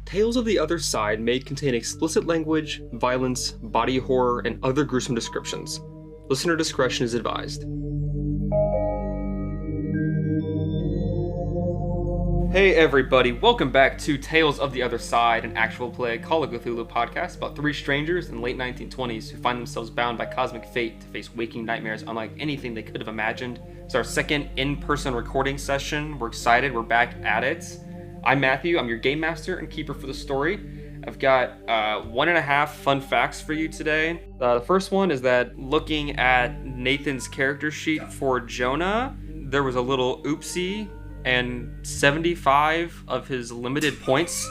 Tales of the Other Side may contain explicit language, violence, body horror, and other gruesome descriptions. Listener discretion is advised. Hey everybody, welcome back to Tales of the Other Side, an actual play Call of Cthulhu podcast about three strangers in the late 1920s who find themselves bound by cosmic fate to face waking nightmares unlike anything they could have imagined. It's our second in-person recording session. We're excited, we're back at it. I'm Matthew, I'm your game master and keeper for the story. I've got 1.5 fun facts for you today. The first one is that looking at Nathan's character sheet for Jonah, there was a little oopsie, and 75 of his limited points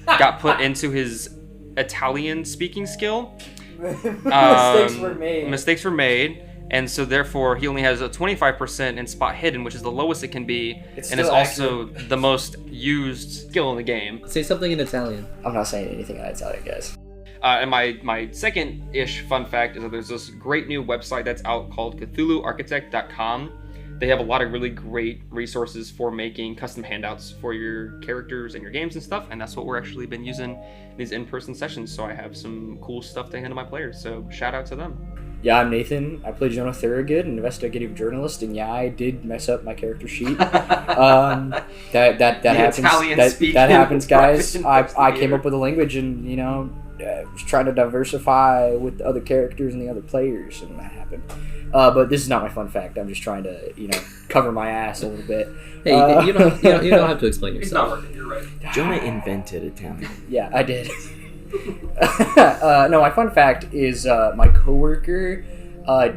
got put into his Italian speaking skill. Mistakes were made. And so therefore he only has a 25% in spot hidden, which is the lowest it can be, and is also the most used skill in the game. Say something in Italian. I'm not saying anything in Italian, guys. And my second-ish fun fact is that there's this great new website that's out called CthulhuArchitect.com. They have a lot of really great resources for making custom handouts for your characters and your games and stuff, and that's what we're actually been using in these in-person sessions, so I have some cool stuff to hand to my players, so shout out to them. Yeah, I'm Nathan. I play Jonah Thorogood, an investigative journalist, and yeah, I did mess up my character sheet. That happens. That happens, guys. I came up with a language, and was trying to diversify with the other characters and the other players, and that happened. But this is not my fun fact. I'm just trying to, cover my ass a little bit. Hey, you don't have to explain yourself. It's not working. You're right. Jonah invented Italian. Yeah, I did. No, my fun fact is my coworker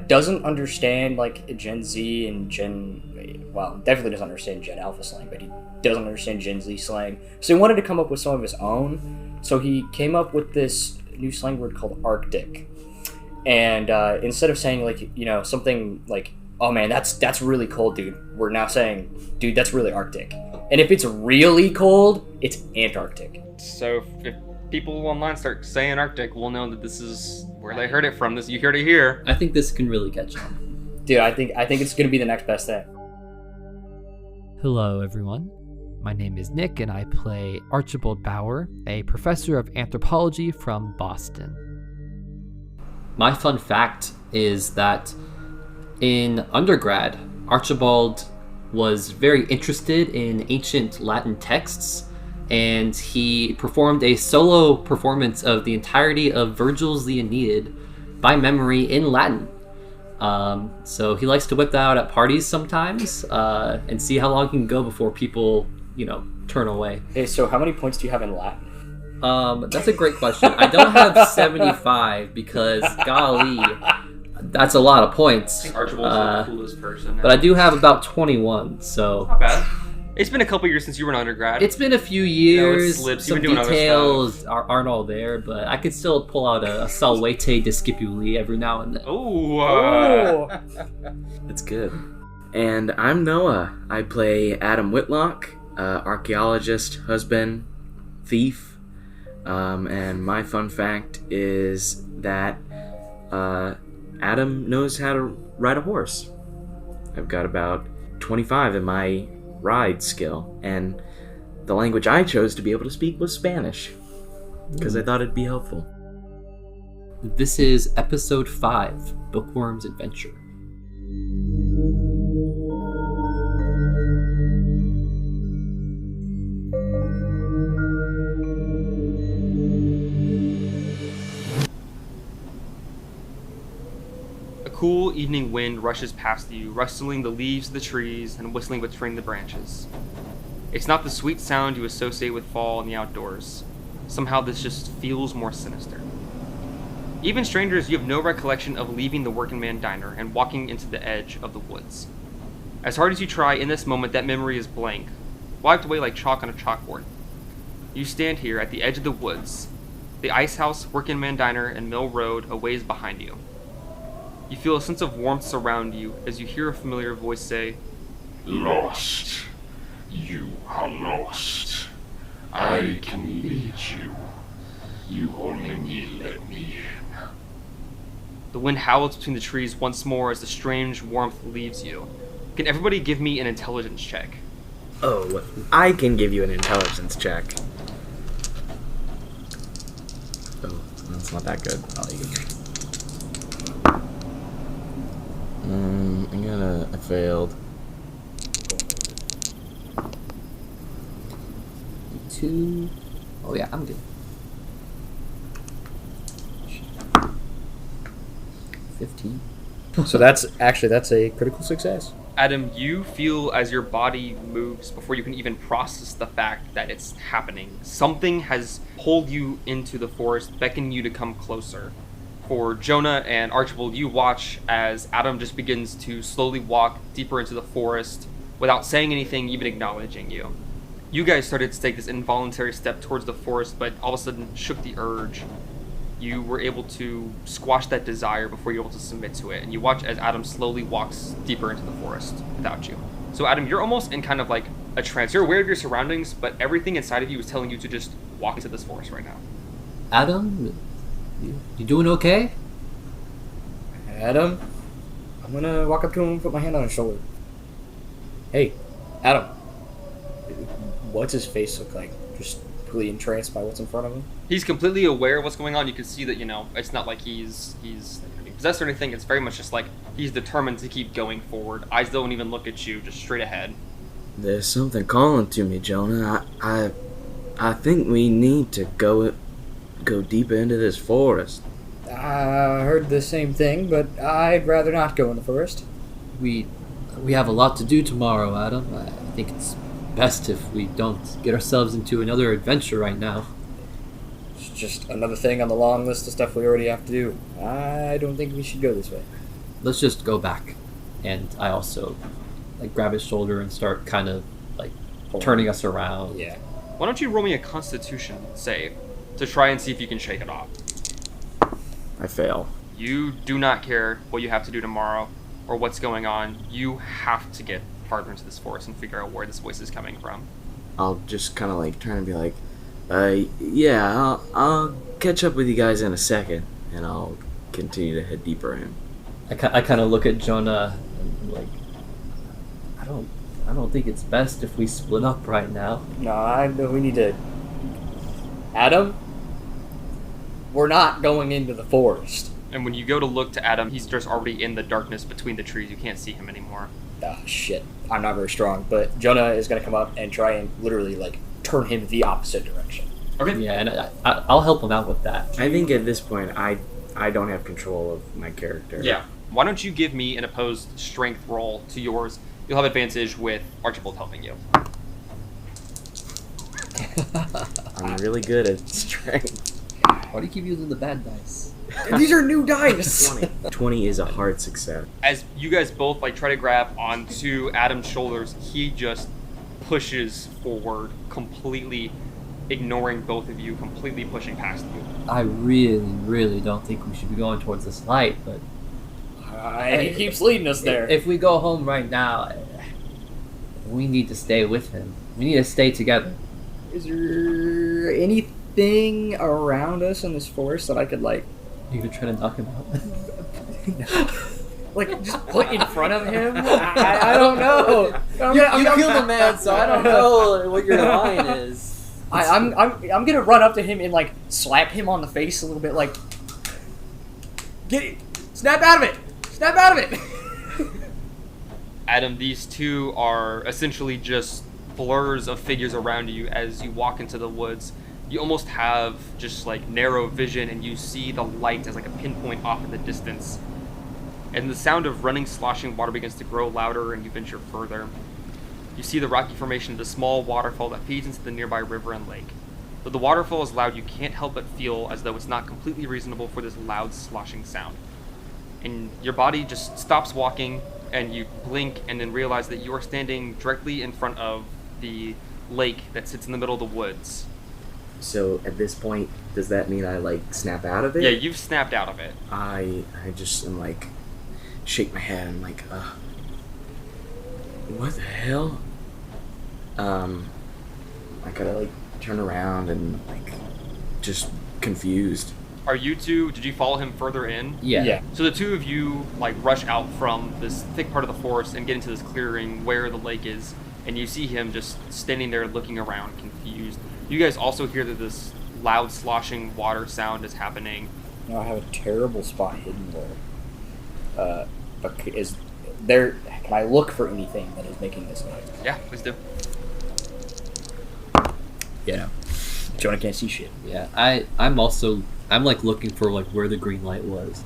doesn't understand Gen Z and definitely doesn't understand Gen Alpha slang, but he doesn't understand Gen Z slang. So he wanted to come up with some of his own. So he came up with this new slang word called Arctic. And instead of saying something like, "Oh man, that's really cold, dude," we're now saying, "Dude, that's really Arctic." And if it's really cold, it's Antarctic. So if people online start saying Arctic, we'll know that this is where they heard it from. You heard it here. I think this can really catch on. Dude, I think it's gonna be the next best thing. Hello, everyone. My name is Nick, and I play Archibald Bauer, a professor of anthropology from Boston. My fun fact is that in undergrad, Archibald was very interested in ancient Latin texts, and he performed a solo performance of the entirety of Virgil's The Aeneid by memory in Latin. So he likes to whip that out at parties sometimes and see how long he can go before people, turn away. Hey, so how many points do you have in Latin? That's a great question. I don't have 75 because, golly, that's a lot of points. I think Archibald's the coolest person. But I do have about 21, so... Not bad. It's been a couple years since you were an undergrad. It's been a few years. Some details aren't all there, but I could still pull out a Salvete Discipuli every now and then. Oh! That's good. And I'm Noah. I play Adam Whitlock, archaeologist, husband, thief. And my fun fact is that Adam knows how to ride a horse. I've got about 25 in my ride skill, and the language I chose to be able to speak was Spanish, because I thought it'd be helpful. This is episode 5, Bookworms Adventure. Cool evening wind rushes past you, rustling the leaves of the trees and whistling between the branches. It's not the sweet sound you associate with fall and the outdoors. Somehow this just feels more sinister. Even strangers, you have no recollection of leaving the working man diner and walking into the edge of the woods. As hard as you try, in this moment that memory is blank, wiped away like chalk on a chalkboard. You stand here at the edge of the woods, the ice house, working man diner, and Mill Road a ways behind you. You feel a sense of warmth surround you as you hear a familiar voice say, "Lost. You are lost. I can lead you. You only need let me in." The wind howls between the trees once more as the strange warmth leaves you. Can everybody give me an intelligence check? Oh, I can give you an intelligence check. That's not that good. I failed. 2. Oh yeah, I'm good. 15. So that's a critical success. Adam, you feel as your body moves before you can even process the fact that it's happening. Something has pulled you into the forest, beckoning you to come closer. For Jonah and Archibald, you watch as Adam just begins to slowly walk deeper into the forest without saying anything, even acknowledging you. You guys started to take this involuntary step towards the forest, but all of a sudden shook the urge. You were able to squash that desire before you were able to submit to it, and you watch as Adam slowly walks deeper into the forest without you. So Adam, you're almost in kind of like a trance. You're aware of your surroundings, but everything inside of you is telling you to just walk into this forest right now. Adam, you doing okay? Adam, I'm gonna walk up to him and put my hand on his shoulder. Hey, Adam. What's his face look like? Just completely entranced by what's in front of him? He's completely aware of what's going on. You can see that, it's not like he's possessed or anything. It's very much just like he's determined to keep going forward. Eyes don't even look at you, just straight ahead. There's something calling to me, Jonah. I think we need to go deeper into this forest. I heard the same thing, but I'd rather not go in the forest. We have a lot to do tomorrow, Adam. I think it's best if we don't get ourselves into another adventure right now. It's just another thing on the long list of stuff we already have to do. I don't think we should go this way. Let's just go back. And I also grab his shoulder and start kind of turning us around. Yeah. Why don't you roll me a Constitution save to try and see if you can shake it off? I fail. You do not care what you have to do tomorrow or what's going on. You have to get farther into this forest and figure out where this voice is coming from. I'll just kind of turn and be like, yeah, I'll catch up with you guys in a second, and I'll continue to head deeper in. I kind of look at Jonah and I don't think it's best if we split up right now. No, I know we need to... Adam? We're not going into the forest. And when you go to look to Adam, he's just already in the darkness between the trees. You can't see him anymore. Ah, shit. I'm not very strong, but Jonah is going to come up and try and literally, turn him the opposite direction. Okay. Yeah, and I'll help him out with that. I think at this point, I don't have control of my character. Yeah. Why don't you give me an opposed strength roll to yours? You'll have advantage with Archibald helping you. I'm really good at strength. Why do you keep using the bad dice? These are new dice! 20 is a hard success. As you guys both try to grab onto Adam's shoulders, he just pushes forward, completely ignoring both of you, completely pushing past you. I really, really don't think we should be going towards this light, but He keeps leading us there. if we go home right now, we need to stay with him. We need to stay together. Is there anything around us in this forest that I could, You could try to knock him out. just put in front of him? I don't know. You killed a man, so I don't know what your line is. I'm gonna run up to him and slap him on the face a little bit, get it, snap out of it, snap out of it. Adam, these two are essentially just blurs of figures around you as you walk into the woods. You almost have just narrow vision, and you see the light as a pinpoint off in the distance. And the sound of running, sloshing water begins to grow louder, and you venture further. You see the rocky formation of the small waterfall that feeds into the nearby river and lake. Though the waterfall is loud, you can't help but feel as though it's not completely reasonable for this loud, sloshing sound. And your body just stops walking, and you blink and then realize that you are standing directly in front of the lake that sits in the middle of the woods. So at this point, does that mean I snap out of it? Yeah, you've snapped out of it. I just am shake my head and what the hell? I gotta turn around and just confused. Are you two, did you follow him further in? Yeah. So the two of you rush out from this thick part of the forest and get into this clearing where the lake is, and you see him just standing there looking around, confused. You guys also hear that this loud sloshing water sound is happening. Now I have a terrible spot hidden there. But is there? Can I look for anything that is making this noise? Yeah, please do. Yeah, no. Jonah can't see shit. Yeah, I'm like looking for like where the green light was.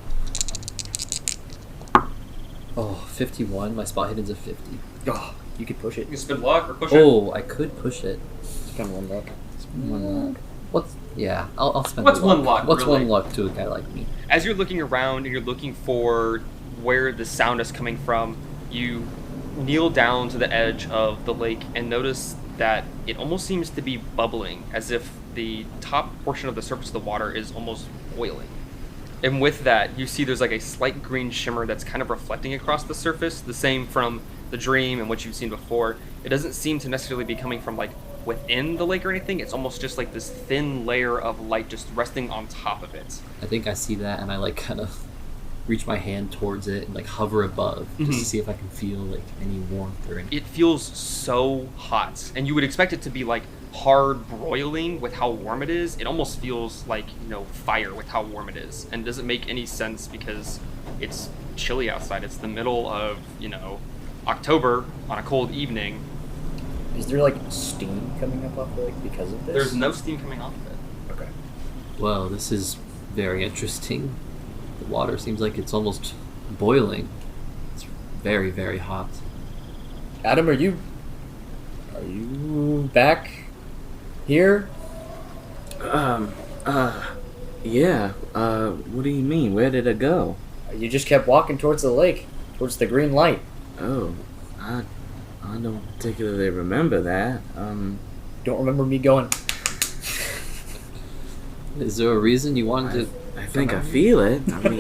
Oh, 51. My spot hidden's a 50. Oh, you could push it. You can spin luck or push it. Oh, I could push it. Spend one luck. One luck. I'll spend What's the luck. one luck, What's really? one luck to a guy like me? As you're looking around and you're looking for where the sound is coming from, you kneel down to the edge of the lake and notice that it almost seems to be bubbling, as if the top portion of the surface of the water is almost boiling. And with that, you see there's like a slight green shimmer that's kind of reflecting across the surface, the same from the dream and what you've seen before. It doesn't seem to necessarily be coming from like within the lake or anything. It's almost just like this thin layer of light just resting on top of it. I think I see that, and I like kind of reach my hand towards it and like hover above just to see if I can feel like any warmth or anything. It feels so hot, and you would expect it to be like hard broiling with how warm it is. It almost feels like, fire with how warm it is, and it doesn't make any sense because it's chilly outside. It's the middle of October on a cold evening. Is there like steam coming up off the lake because of this? There's no steam coming off of it. Okay. Well, this is very interesting. The water seems like it's almost boiling. It's very, very hot. Adam, are you back here? Yeah. What do you mean? Where did it go? You just kept walking towards the lake, towards the green light. Oh, I don't particularly remember that. Don't remember me going. Is there a reason you wanted to? I think I feel it. I mean,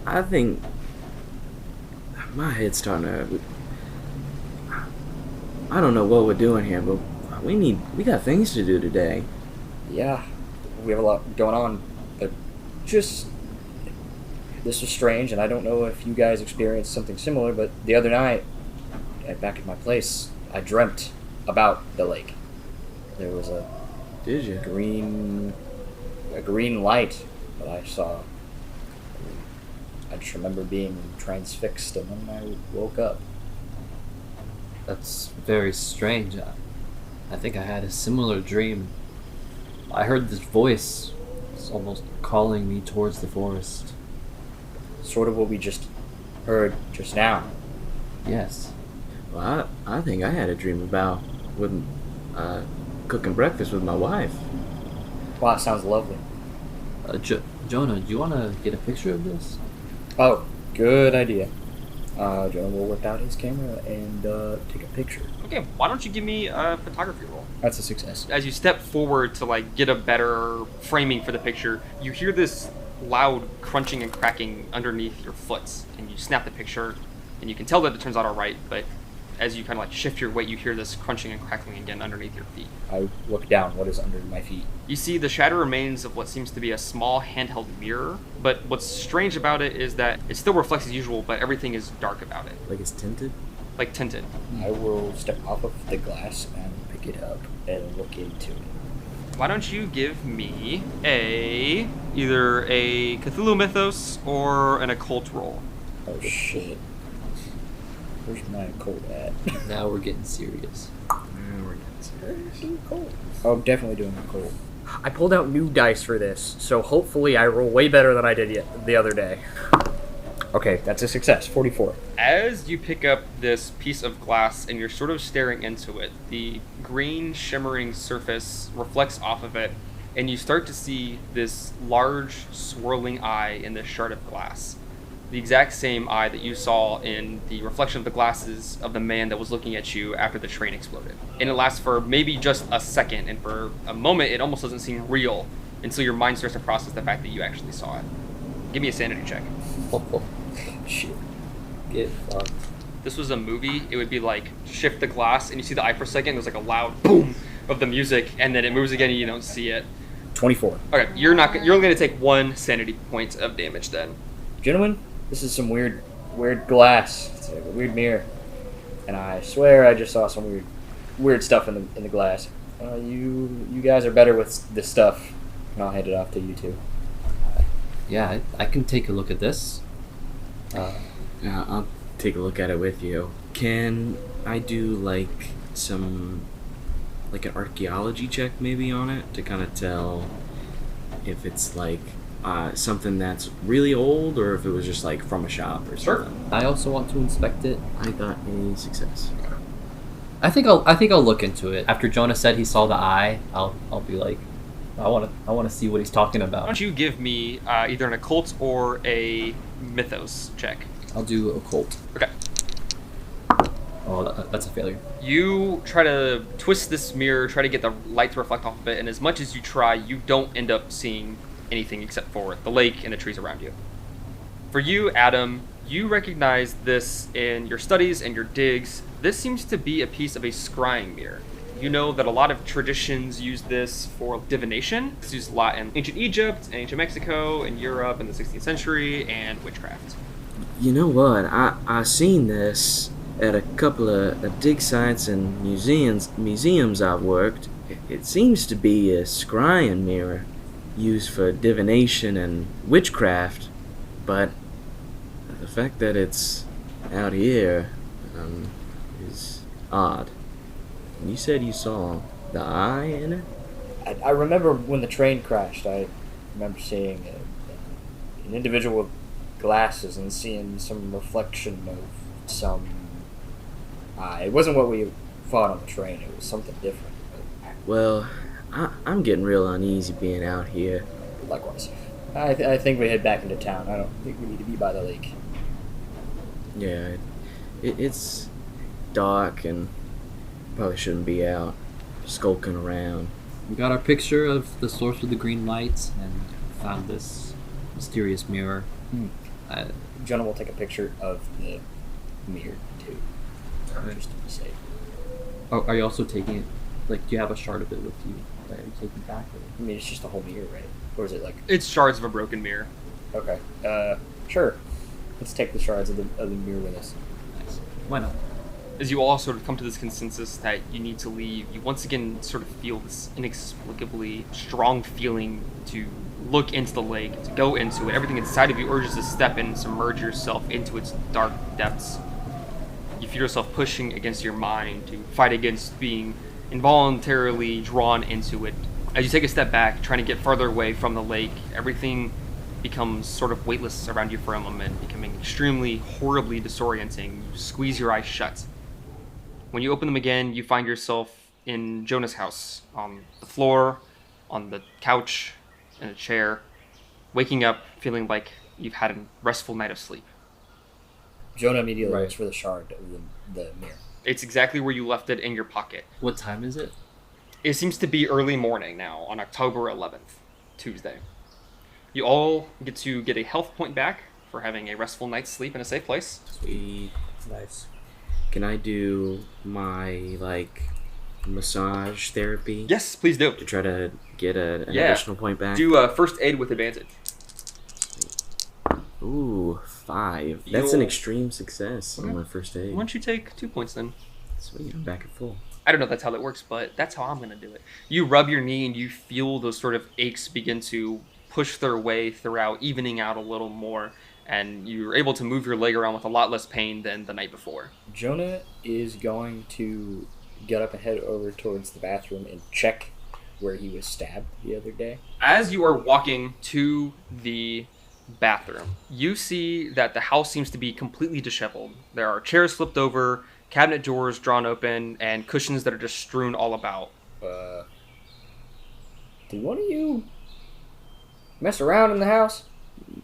I think my head's starting to. I don't know what we're doing here, but we got things to do today. Yeah, we have a lot going on, but this was strange, and I don't know if you guys experienced something similar, but the other night, back at my place, I dreamt about the lake. There was a Did you? green light that I saw. I just remember being transfixed, and then I woke up. That's very strange. I think I had a similar dream. I heard this voice. It's almost calling me towards the forest. Sort of what we just heard just now. Yes. Well, I think I had a dream about cooking breakfast with my wife. Wow, it sounds lovely. Jonah, do you want to get a picture of this? Oh, good idea. Jonah will whip out his camera and take a picture. Okay, why don't you give me a photography roll? That's a success. As you step forward to get a better framing for the picture, you hear this loud crunching and cracking underneath your foot, and you snap the picture, and you can tell that it turns out all right, but as you kind of shift your weight, you hear this crunching and crackling again underneath your feet. I look down. What is under my feet? You see the shattered remains of what seems to be a small handheld mirror, but what's strange about it is that it still reflects as usual, but everything is dark about it. Like it's tinted? Like tinted. I will step off of the glass and pick it up and look into it. Why don't you give me either a Cthulhu Mythos or an occult roll? Oh shit. Where's my occult at? Now we're getting serious. Oh, I'm definitely doing occult. I pulled out new dice for this, so hopefully I roll way better than I did the other day. Okay, that's a success. 44. As you pick up this piece of glass and you're sort of staring into it, the green shimmering surface reflects off of it, and you start to see this large swirling eye in this shard of glass. The exact same eye that you saw in the reflection of the glasses of the man that was looking at you after the train exploded. And it lasts for maybe just a second, and for a moment it almost doesn't seem real until your mind starts to process the fact that you actually saw it. Give me a sanity check. Shit. Get fucked. If this was a movie, it would be shift the glass and you see the eye for a second, there's a loud boom of the music, and then it moves again and you don't see it. 24. Okay, you're only going to take 1 sanity point of damage then. Gentlemen, this is some weird glass. It's like a weird mirror. And I swear I just saw some weird weird stuff in the glass. You guys are better with this stuff, and I'll hand it off to you two. Yeah, I can take a look at this. Yeah, I'll take a look at it with you. Can I do like an archaeology check maybe on it to kind of tell if it's like something that's really old or if it was just like from a shop or something? I also want to inspect it. I got a success. I think I'll look into it. After Jonah said he saw the eye, I'll be like, I want to see what he's talking about. Why don't you give me either an occult or a mythos check? I'll do occult. Okay. Oh, that's a failure. You try to twist this mirror, try to get the light to reflect off of it, and as much as you try, you don't end up seeing anything except for the lake and the trees around you. For you, Adam, you recognize this in your studies and your digs. This seems to be a piece of a scrying mirror. You know that a lot of traditions use this for divination. It's used a lot in ancient Egypt, and ancient Mexico, and Europe in the 16th century, and witchcraft. You know what? I seen this at a couple of dig sites and museums I've worked. It seems to be a scrying mirror used for divination and witchcraft, but the fact that it's out here is odd. And you said you saw the eye in it? I remember when the train crashed. I remember seeing an individual with glasses and seeing some reflection of some eye. It wasn't what we fought on the train. It was something different. Well, I'm getting real uneasy being out here. Likewise. I think we head back into town. I don't think we need to be by the lake. Yeah, it's dark and probably shouldn't be out skulking around. We got our picture of the source of the green lights and found this mysterious mirror. Jonah will take a picture of the mirror too, just to be safe. Oh, are you also taking it? Like, do you have a shard of it with you that you're taking back? Or? I mean, it's just a whole mirror, right? Or is it like? It's shards of a broken mirror. Okay. Sure. Let's take the shards of the mirror with us. Nice. Why not? As you all sort of come to this consensus that you need to leave, you once again sort of feel this inexplicably strong feeling to look into the lake, to go into it. Everything inside of you urges to step in and submerge yourself into its dark depths. You feel yourself pushing against your mind to fight against being involuntarily drawn into it. As you take a step back, trying to get farther away from the lake, everything becomes sort of weightless around you for a moment, becoming extremely, horribly disorienting. You squeeze your eyes shut. When you open them again, you find yourself in Jonah's house, on the floor, on the couch, in a chair, waking up feeling like you've had a restful night of sleep. Jonah immediately looks for the shard of the mirror. It's exactly where you left it in your pocket. What time is it? It seems to be early morning now, on October 11th, Tuesday. You all get to get a health point back for having a restful night's sleep in a safe place. Sweet. Nice. Can I do my, massage therapy? Yes, please do. To try to get an additional point back? Do first aid with advantage. Ooh, 5. That's an extreme success on my first aid. Why don't you take 2 points then? Sweet, I'm back at full. I don't know if that's how that works, but that's how I'm going to do it. You rub your knee and you feel those sort of aches begin to push their way throughout, evening out a little more, and you're able to move your leg around with a lot less pain than the night before. Jonah is going to get up and head over towards the bathroom and check where he was stabbed the other day. As you are walking to the bathroom, you see that the house seems to be completely disheveled. There are chairs flipped over, cabinet drawers drawn open, and cushions that are just strewn all about. Did one of you mess around in the house?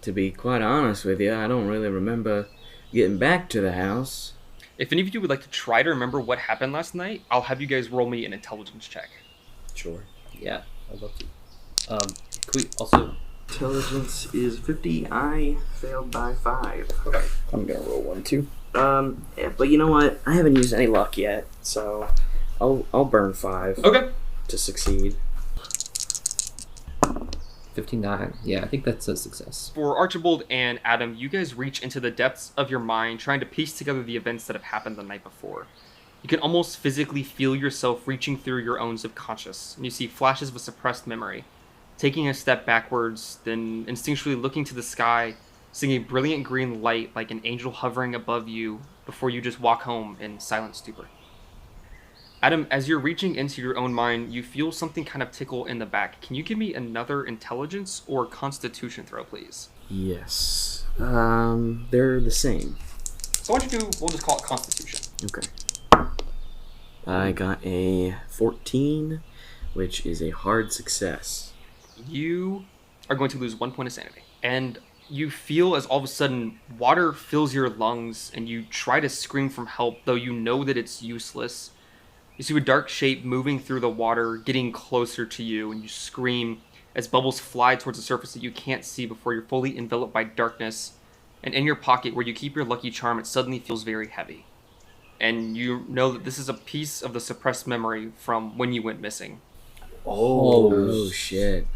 To be quite honest with you, I don't really remember getting back to the house. If any of you would like to try to remember what happened last night, I'll have you guys roll me an intelligence check. Sure. Yeah, I'd love to. Can we also... Intelligence is 50. I failed by 5. Okay. I'm gonna roll 1 too. Yeah, but you know what? I haven't used any luck yet, so I'll burn 5. Okay. To succeed. 59. Yeah, I think that's a success. For Archibald and Adam, you guys reach into the depths of your mind, trying to piece together the events that have happened the night before. You can almost physically feel yourself reaching through your own subconscious, and you see flashes of a suppressed memory. Taking a step backwards, then instinctually looking to the sky, seeing a brilliant green light like an angel hovering above you before you just walk home in silent stupor. Adam, as you're reaching into your own mind, you feel something kind of tickle in the back. Can you give me another intelligence or constitution throw, please? Yes. They're the same. So why don't you do, we'll just call it constitution. Okay. I got a 14, which is a hard success. You are going to lose 1 point of sanity. And you feel as all of a sudden water fills your lungs and you try to scream for help, though you know that it's useless. You see a dark shape moving through the water, getting closer to you, and you scream as bubbles fly towards the surface that you can't see before you're fully enveloped by darkness. And in your pocket where you keep your lucky charm, it suddenly feels very heavy. And you know that this is a piece of the suppressed memory from when you went missing. Oh shit.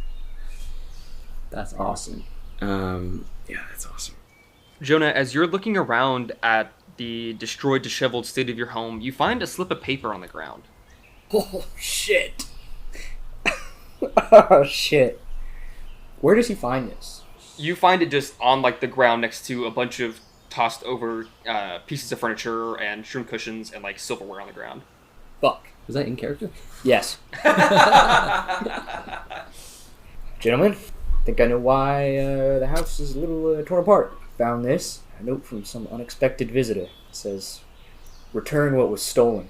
That's awesome. Yeah, that's awesome. Jonah, as you're looking around at the destroyed, disheveled state of your home, you find a slip of paper on the ground. Oh, shit. Oh, shit. Where does he find this? You find it just on like the ground next to a bunch of tossed over pieces of furniture and shroom cushions and like silverware on the ground. Fuck. Was that in character? Yes. Gentlemen, I think I know why the house is a little torn apart. Found this. A note from some unexpected visitor. It says, "Return what was stolen.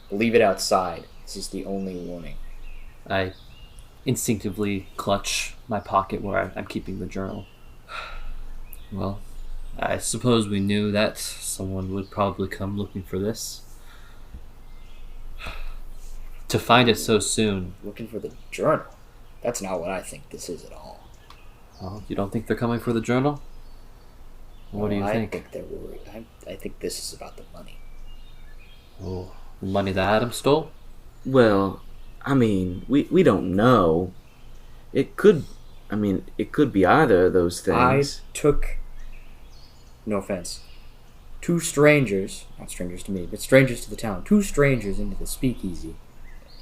Leave it outside. This is the only warning." I instinctively clutch my pocket where I'm keeping the journal. Well, I suppose we knew that someone would probably come looking for this. To find it so soon. Looking for the journal? That's not what I think this is at all. Well, you don't think they're coming for the journal? What do you think? I think they're worried. I think this is about the money. Oh, the money that Adam stole? Well, I mean, we don't know. It could be either of those things. I took, no offense, two strangers, not strangers to me, but strangers to the town, two strangers into the speakeasy.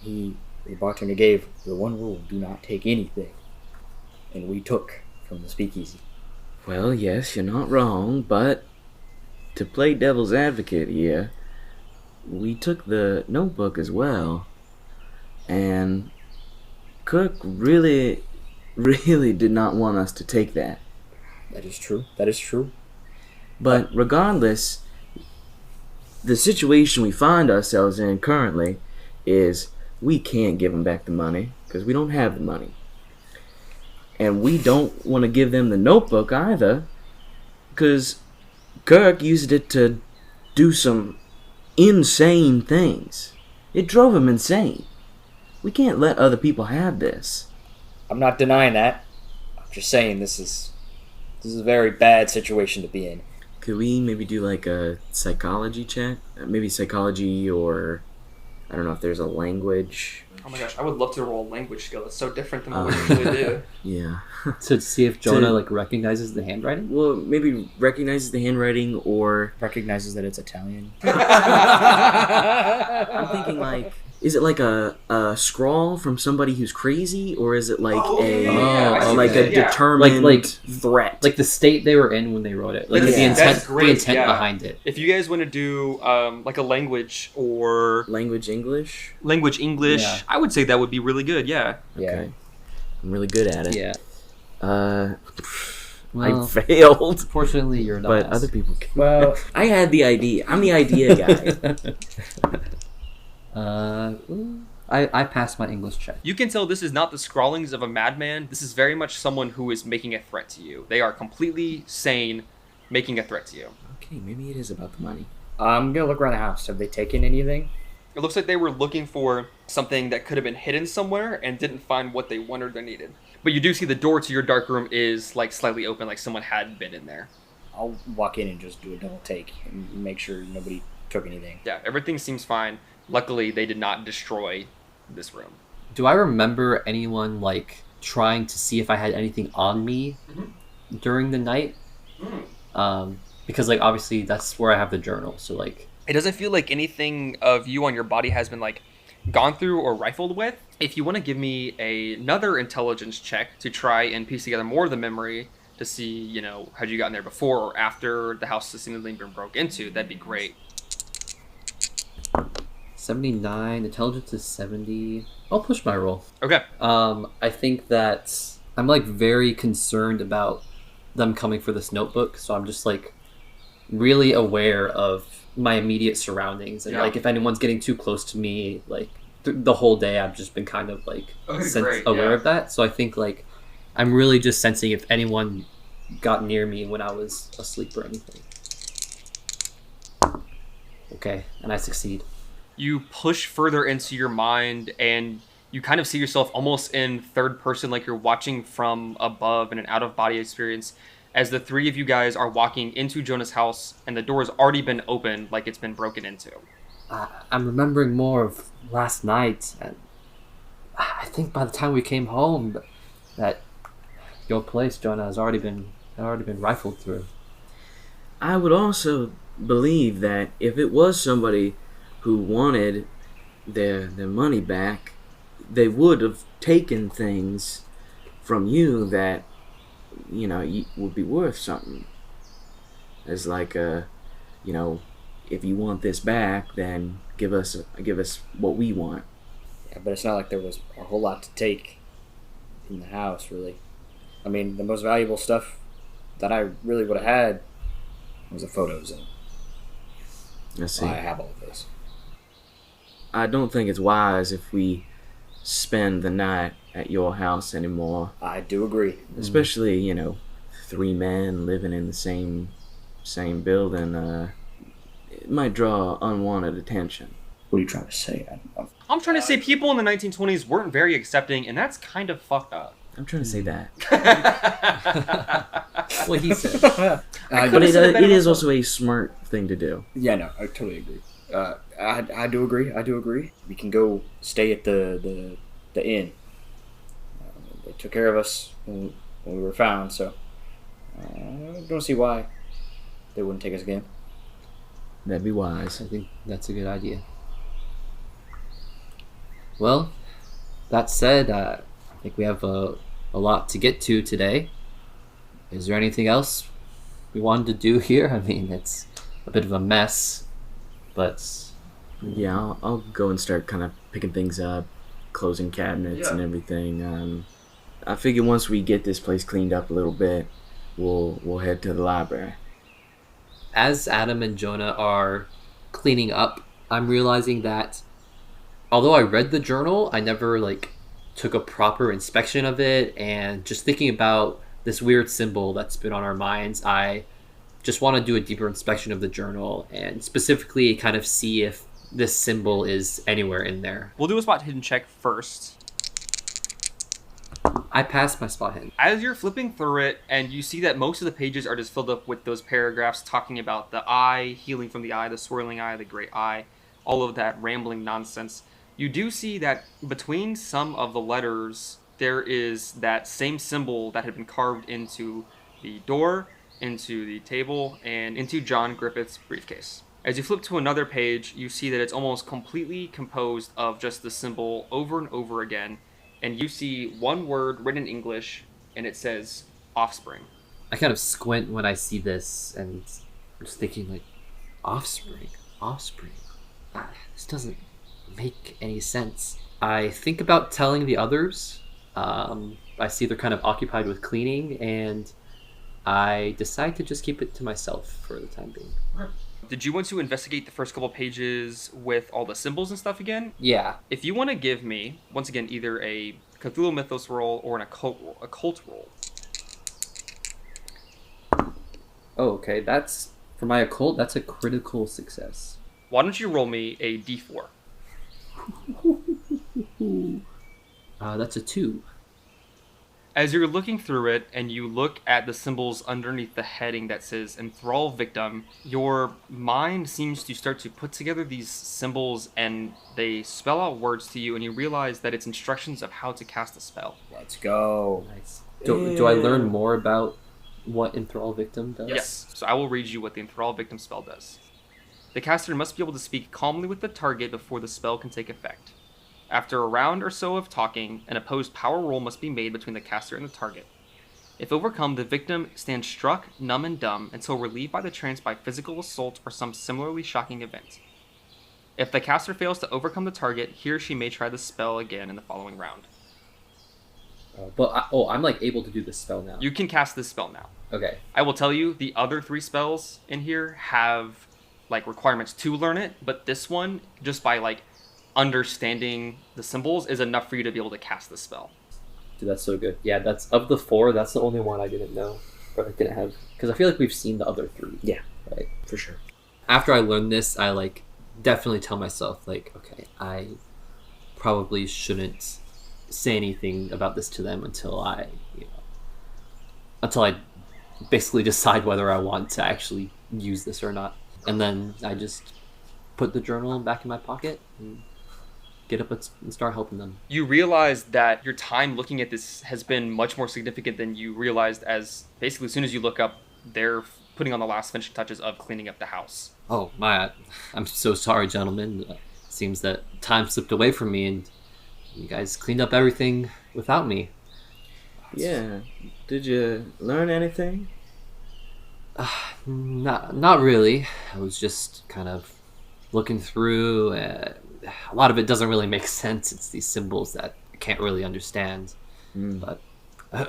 The bartender gave the one rule, do not take anything. And we took from the speakeasy. Well, yes, you're not wrong, but to play devil's advocate here, we took the notebook as well. And Kirk really did not want us to take that. That is true. That is true. But regardless, the situation we find ourselves in currently is we can't give them back the money because we don't have the money. And we don't want to give them the notebook either because Kirk used it to do some insane things. It drove him insane. We can't let other people have this. I'm not denying that. I'm just saying this is a very bad situation to be in. Could we maybe do like a psychology check? Maybe psychology, or I don't know if there's a language. Oh my gosh, I would love to roll a language skill. It's so different than what we usually do. Yeah. To see if Jonah recognizes the handwriting? Well, maybe recognizes the handwriting or Recognizes that it's Italian. I'm thinking like, is it like a scrawl from somebody who's crazy, or is it like a determined threat? Like the state they were in when they wrote it. Like Yeah. the intent, Great, yeah. behind it. If you guys want to do like a language or Language English? language English, Yeah. I would say that would be really good, yeah. Yeah. Okay. I'm really good at it. Yeah. I Well, failed. fortunately, you're not. But other people can. Well, I had the idea. I'm the idea guy. I passed my English check. You can tell this is not the scrawlings of a madman. This is very much someone who is making a threat to you. They are completely sane, making a threat to you. Okay, maybe it is about the money. I'm gonna look around the house. Have they taken anything? It looks like they were looking for something that could have been hidden somewhere and didn't find what they wanted or needed. But you do see the door to your dark room is like slightly open, like someone had been in there. I'll walk in and just do a double take and make sure nobody took anything. Yeah, everything seems fine. Luckily, they did not destroy this room. Do I remember anyone like trying to see if I had anything on me during the night? Because like obviously that's where I have the journal. So like It doesn't feel like anything of you on your body has been like gone through or rifled with. If you want to give me another intelligence check to try and piece together more of the memory to see, you know, had you gotten there before or after the house has seemingly been broke into, that'd be great. 79, intelligence is 70. I'll push my roll. Okay. I think that I'm like very concerned about them coming for this notebook, so I'm just like really aware of my immediate surroundings and like if anyone's getting too close to me, like the whole day I've just been kind of like aware of that. So I think like I'm really just sensing if anyone got near me when I was asleep or anything. Okay, and I succeed. You push further into your mind and you kind of see yourself almost in third person, like you're watching from above in an out-of-body experience as the three of you guys are walking into Jonah's house and the door has already been opened, like it's been broken into. I'm remembering more of last night, and I think by the time we came home that your place, Jonah, has already been rifled through. I would also believe that if it was somebody who wanted their money back, they would have taken things from you that, you know, would be worth something. As like a, you know, if you want this back, then give us what we want. Yeah, but it's not like there was a whole lot to take in the house, really. I mean, the most valuable stuff that I really would have had was the photos, and I see. I have all of those. I don't think it's wise if we spend the night at your house anymore. I do agree. Especially, you know, 3 men living in the same building. It might draw unwanted attention. What are you trying to say? I'm trying to say people in the 1920s weren't very accepting, and that's kind of fucked up. I'm trying to say that. What he said. But it is also a smart thing to do. Yeah, no, I totally agree. I do agree. I do agree. We can go stay at the inn. They took care of us when we were found, so I don't see why they wouldn't take us again. That'd be wise. I think that's a good idea. Well, that said, I think we have a lot to get to today. Is there anything else we wanted to do here? I mean, it's a bit of a mess, but... Yeah, I'll go and start kind of picking things up, closing cabinets and everything. I figure once we get this place cleaned up a little bit, we'll head to the library. As Adam and Jonah are cleaning up, I'm realizing that although I read the journal, I never took a proper inspection of it, and just thinking about this weird symbol that's been on our minds, I just want to do a deeper inspection of the journal and specifically kind of see if this symbol is anywhere in there. We'll do a spot hidden check first. I passed my spot hidden. As you're flipping through it and you see that most of the pages are just filled up with those paragraphs talking about the eye, healing from the eye, the swirling eye, the great eye, all of that rambling nonsense, you do see that between some of the letters, there is that same symbol that had been carved into the door, into the table, and into John Griffith's briefcase. As you flip to another page, you see that it's almost completely composed of just the symbol over and over again, and you see one word written in English, and it says offspring. I kind of squint when I see this, and I'm just thinking, offspring. This doesn't make any sense. I think about telling the others. I see they're kind of occupied with cleaning, and I decide to just keep it to myself for the time being. Did you want to investigate the first couple pages with all the symbols and stuff again? Yeah. If you want to give me, once again, either a Cthulhu Mythos roll or an occult roll. Oh, okay. That's, for my occult, that's a critical success. Why don't you roll me a d4? That's a 2. As you're looking through it and you look at the symbols underneath the heading that says Enthrall Victim, your mind seems to start to put together these symbols and they spell out words to you, and you realize that it's instructions of how to cast a spell. Let's go. Nice. Do I learn more about what Enthrall Victim does? Yes. So I will read you what the Enthrall Victim spell does. The caster must be able to speak calmly with the target before the spell can take effect. After a round or so of talking, an opposed power roll must be made between the caster and the target. If overcome, the victim stands struck, numb, and dumb until relieved by the trance by physical assault or some similarly shocking event. If the caster fails to overcome the target, he or she may try the spell again in the following round. I'm like able to do this spell now. You can cast this spell now. Okay. I will tell you, the other 3 spells in here have like requirements to learn it, but this one, just by like understanding the symbols, is enough for you to be able to cast the spell. Dude, that's so good. Yeah, that's of the 4. That's the only one I didn't know, or I didn't have, because I feel like we've seen the other 3. Yeah, right, for sure. After I learned this, I like definitely tell myself like, okay, I probably shouldn't say anything about this to them until I basically decide whether I want to actually use this or not. And then I just put the journal back in my pocket and get up and start helping them. You realize that your time looking at this has been much more significant than you realized, as basically as soon as you look up, they're putting on the last finishing touches of cleaning up the house. Oh my, I'm so sorry, gentlemen. Seems that time slipped away from me and you guys cleaned up everything without me. Yeah. Did you learn anything? Not really. I was just kind of looking through. A lot of it doesn't really make sense. It's these symbols that I can't really understand. But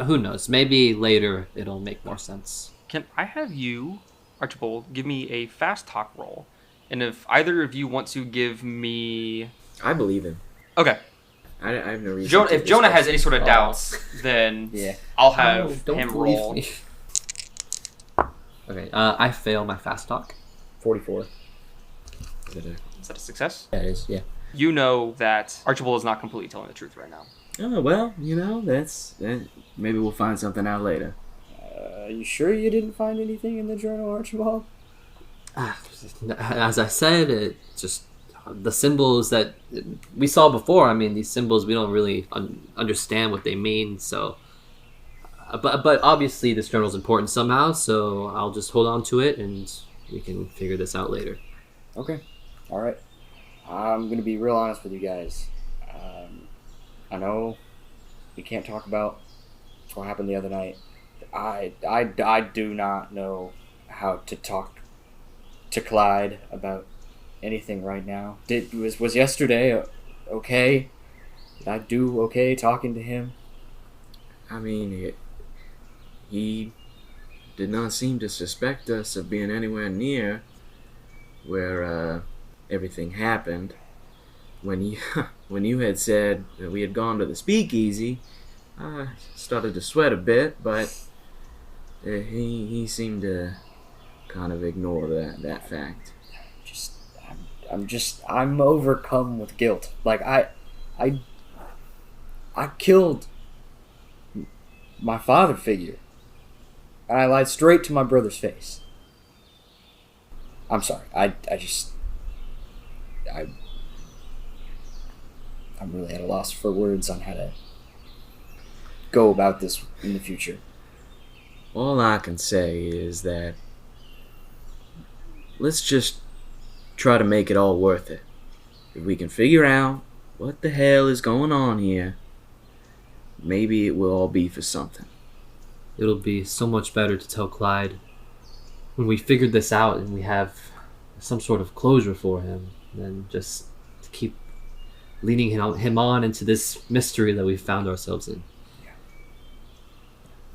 who knows? Maybe later it'll make more sense. Can I have you, Archibald, give me a fast talk roll? And if either of you want to give me... I believe him. Okay. I have no reason. If Jonah has any sort of doubts, then I'll have him roll. Me. Okay, I fail my fast talk. 44. Is that a success? That is, yeah. You know that Archibald is not completely telling the truth right now. Oh, well, that's... maybe we'll find something out later. You sure you didn't find anything in the journal, Archibald? As I said, it just... the symbols that we saw before, I mean, these symbols, we don't really understand what they mean, so... But obviously this journal is important somehow, so I'll just hold on to it and we can figure this out later. Okay. Alright. I'm going to be real honest with you guys. I know we can't talk about what happened the other night. I do not know how to talk to Clyde about anything right now. Was yesterday okay? Did I do okay talking to him? I mean, he did not seem to suspect us of being anywhere near where everything happened. When you had said that we had gone to the speakeasy, I started to sweat a bit, but he seemed to kind of ignore that fact. I'm overcome with guilt. Like I killed my father figure, and I lied straight to my brother's face. I'm sorry. I'm really at a loss for words on how to go about this in the future. All I can say is that let's just try to make it all worth it. If we can figure out what the hell is going on here, maybe it will all be for something. It'll be so much better to tell Clyde when we figured this out and we have some sort of closure for him than just to keep leading him on into this mystery that we found ourselves in.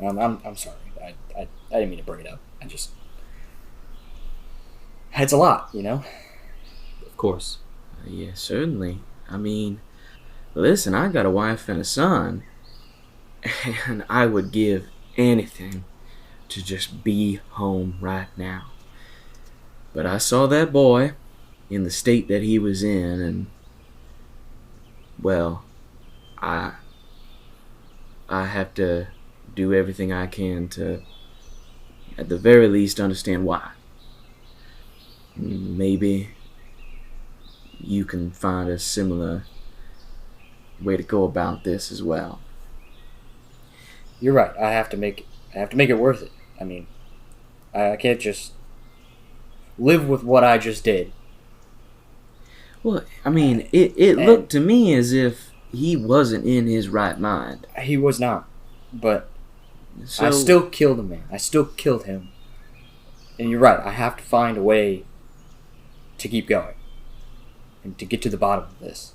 Yeah. I'm sorry. I didn't mean to bring it up. It's a lot, you know? Of course. Yeah, certainly. I mean, listen, I got a wife and a son, and I would give anything to just be home right now. But I saw that boy in the state that he was in, and, well, I have to do everything I can to, at the very least, understand why. Maybe you can find a similar way to go about this as well. You're right. I have to make it worth it. I mean, I can't just live with what I just did Well, I mean, it looked to me as if he wasn't in his right mind. He was not, but So, I still killed a man. I still killed him. And you're right, I have to find a way to keep going. And to get to the bottom of this.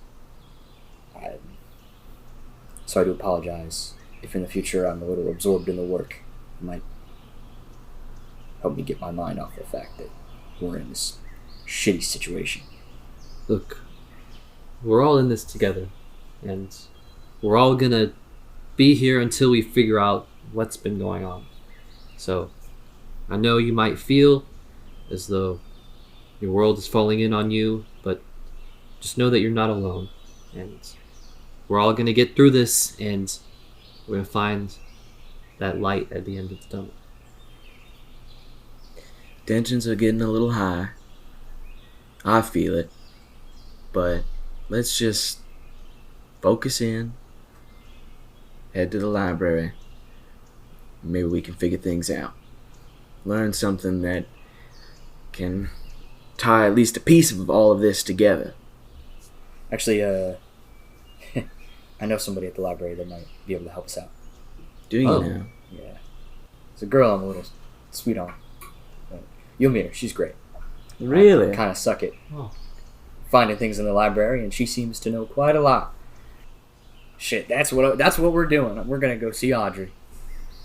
So I do apologize if in the future I'm a little absorbed in the work. It might help me get my mind off the fact that we're in this shitty situation. Look, we're all in this together, and we're all gonna be here until we figure out what's been going on. So, I know you might feel as though your world is falling in on you, but just know that you're not alone, and we're all gonna get through this, and we're gonna find that light at the end of the tunnel. tensions are getting a little high. I feel it. But let's just focus in, head to the library. Maybe we can figure things out. Learn something that can tie at least a piece of all of this together. Actually, I know somebody at the library that might be able to help us out. Do you Oh. now? Yeah. It's a girl I'm a little sweet on. But you'll meet her. She's great. Really? Kind of suck it. Oh. Finding things in the library, and she seems to know quite a lot. Shit, that's what we're doing. We're gonna go see Audrey.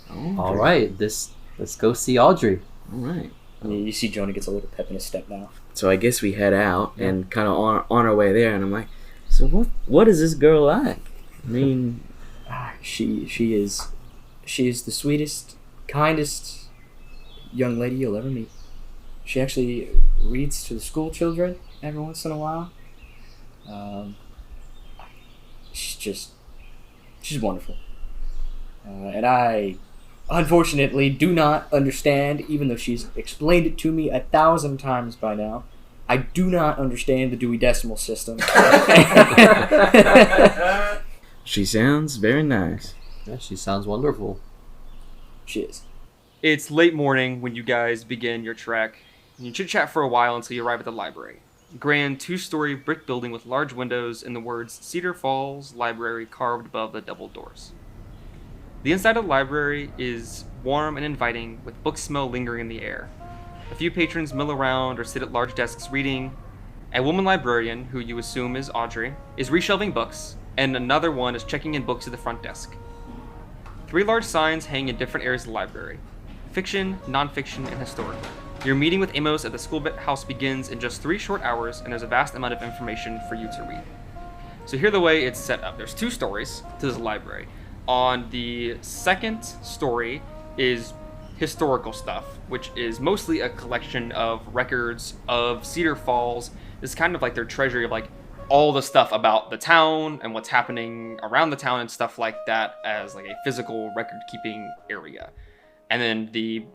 Oh, All right, let's go see Audrey. All right. You see Jonah gets a little pep in his step now. So I guess we head out and kind of on our way there, and I'm like, so what is this girl like? I mean, She is the sweetest, kindest young lady you'll ever meet. She actually reads to the school children every once in a while. She's wonderful. And I, unfortunately, do not understand, even though she's explained it to me 1,000 times by now. I do not understand the Dewey Decimal System. she sounds very nice. Yeah, she sounds wonderful. She is. It's late morning when you guys begin your trek. You chit-chat for a while until you arrive at the library. A grand 2-story brick building with large windows and the words Cedar Falls Library carved above the double doors. The inside of the library is warm and inviting, with book smell lingering in the air. A few patrons mill around or sit at large desks reading. A woman librarian, who you assume is Audrey, is reshelving books, and another one is checking in books at the front desk. 3 large signs hang in different areas of the library: fiction, non-fiction, and historical. Your meeting with Amos at the schoolhouse begins in just 3 short hours, and there's a vast amount of information for you to read. So here the way it's set up. There's 2 stories to this library. On the second story is historical stuff, which is mostly a collection of records of Cedar Falls. It's kind of like their treasury of like all the stuff about the town and what's happening around the town and stuff like that as like a physical record-keeping area. And then the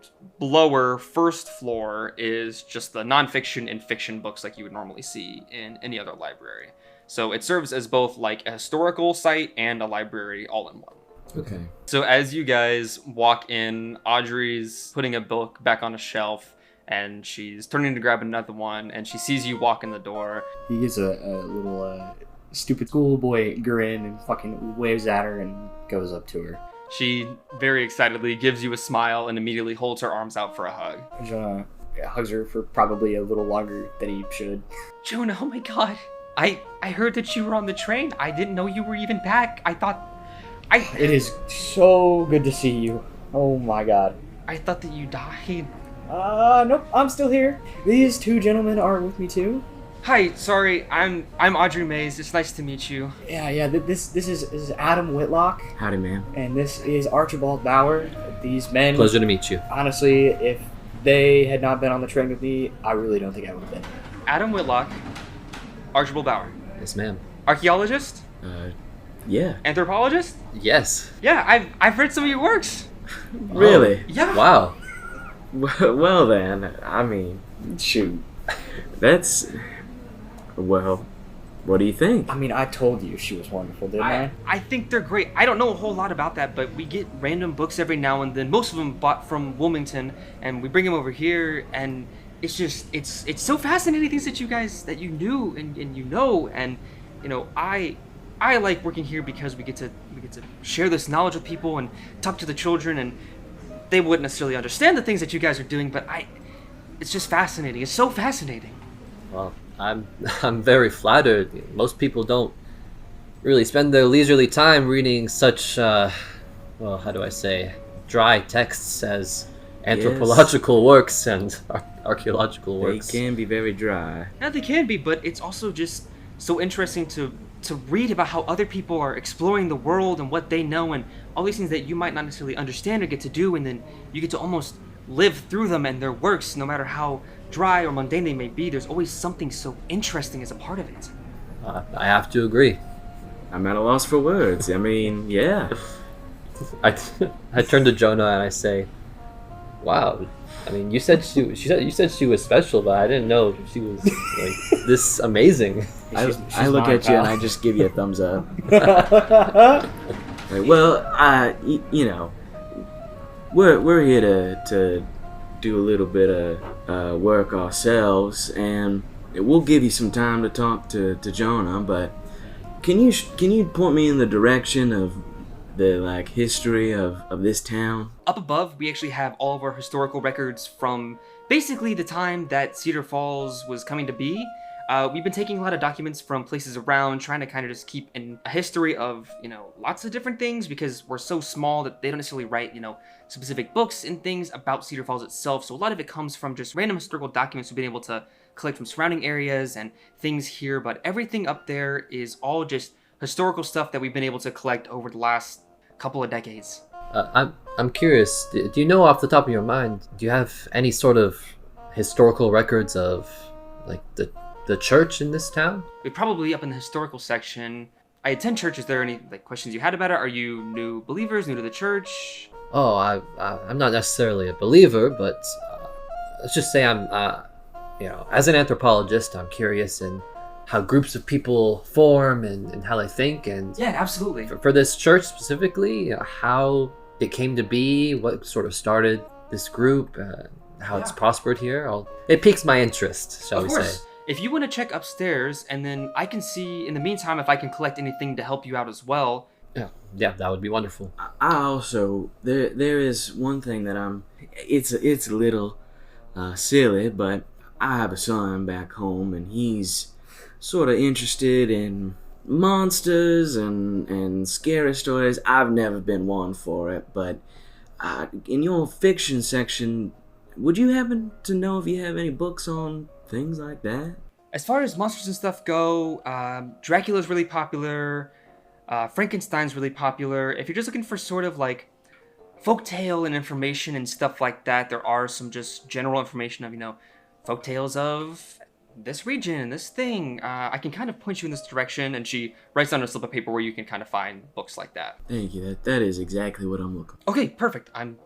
lower first floor is just the nonfiction and fiction books like you would normally see in any other library. So it serves as both like a historical site and a library all in one. Okay. So as you guys walk in, Audrey's putting a book back on a shelf and she's turning to grab another one and she sees you walk in the door. He gives a little stupid schoolboy grin and fucking waves at her and goes up to her. She very excitedly gives you a smile and immediately holds her arms out for a hug. Jonah hugs her for probably a little longer than he should. Jonah, oh my god. I heard that you were on the train. I didn't know you were even back. It is so good to see you. Oh my god. I thought that you died. Nope, I'm still here. These 2 gentlemen are with me too. Hi, sorry, I'm Audrey Mays. It's nice to meet you. Yeah. This is Adam Whitlock, Howdy, ma'am. and this is Archibald Bauer. These men. Pleasure to meet you. Honestly, if they had not been on the train with me, I really don't think I would have been. Adam Whitlock, Archibald Bauer. Yes, ma'am. Archaeologist? Yeah. Anthropologist? Yes. Yeah, I've read some of your works. Really? Yeah. Wow. Well then, I mean, shoot. That's... Well, what do you think? I mean, I told you she was wonderful, didn't I? I think they're great. I don't know a whole lot about that, but we get random books every now and then. Most of them bought from Wilmington, and we bring them over here, and it's so fascinating, things that you guys that you knew and you know, and you know, I like working here because we get to share this knowledge with people and talk to the children, and they wouldn't necessarily understand the things that you guys are doing, but it's just fascinating. It's so fascinating. Well, I'm very flattered. Most people don't really spend their leisurely time reading such well, how do I say, dry texts as anthropological works and archaeological works. They can be very dry. Yeah, they can be, but it's also just so interesting to read about how other people are exploring the world and what they know and all these things that you might not necessarily understand or get to do, and then you get to almost live through them and their works, no matter how dry or mundane they may be. There's always something so interesting as a part of it. I have to agree. I'm at a loss for words. I mean, yeah. I turn to Jonah and I say, "Wow, I mean, you said she was special, but I didn't know she was like this amazing." I look at you and I just give you a thumbs up. Like, well, you know, we're here to do a little bit of work ourselves, and we'll give you some time to talk to Jonah. But can you point me in the direction of the like history of this town? Up above, we actually have all of our historical records from basically the time that Cedar Falls was coming to be. We've been taking a lot of documents from places around, trying to kind of just keep a history of, you know, lots of different things, because we're so small that they don't necessarily write, you know, specific books and things about Cedar Falls itself. So a lot of it comes from just random historical documents we've been able to collect from surrounding areas and things here. But everything up there is all just historical stuff that we've been able to collect over the last couple of decades. I'm curious. Do you know off the top of your mind? Do you have any sort of historical records of like the church in this town? We probably up in the historical section. I attend church. Is there any like questions you had about it? Are you new believers, new to the church? Oh, I'm not necessarily a believer, but let's just say I'm, you know, as an anthropologist, I'm curious in how groups of people form and how they think, and Yeah, absolutely. for this church specifically, you know, how it came to be, what sort of started this group, how it's prospered here. It piques my interest, shall Of we course. say. If you want to check upstairs, and then I can see in the meantime if I can collect anything to help you out as well. Yeah, that would be wonderful. I also there is one thing that it's a little silly, but I have a son back home, and he's sort of interested in monsters and scary stories. I've never been one for it, but in your fiction section, would you happen to know if you have any books on things like that? As far as monsters and stuff go, Dracula's really popular. Frankenstein's really popular. If you're just looking for sort of like folktale and information and stuff like that, there are some just general information of, you know, folktales of this region, this thing. I can kind of point you in this direction, and she writes down a slip of paper where you can kind of find books like that. Thank you. That is exactly what I'm looking for. Okay, perfect. I'm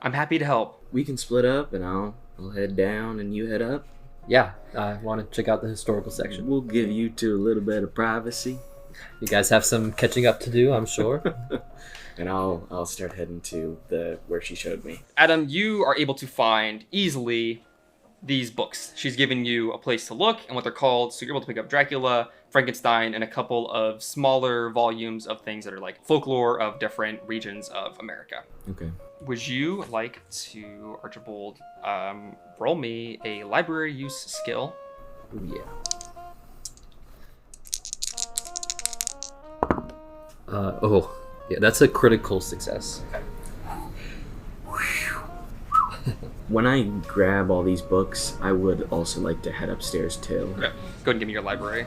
happy to help. We can split up, and I'll head down, and you head up. Yeah, I want to check out the historical section. We'll give you two a little bit of privacy. You guys have some catching up to do, I'm sure. And I'll start heading to where she showed me. Adam, you are able to find easily these books. She's given you a place to look and what they're called, so you're able to pick up Dracula, Frankenstein, and a couple of smaller volumes of things that are like folklore of different regions of America. Okay. Would you like to, Archibald, roll me a library use skill? Yeah. Yeah, that's a critical success. When I grab all these books, I would also like to head upstairs too. Okay. Go ahead and give me your library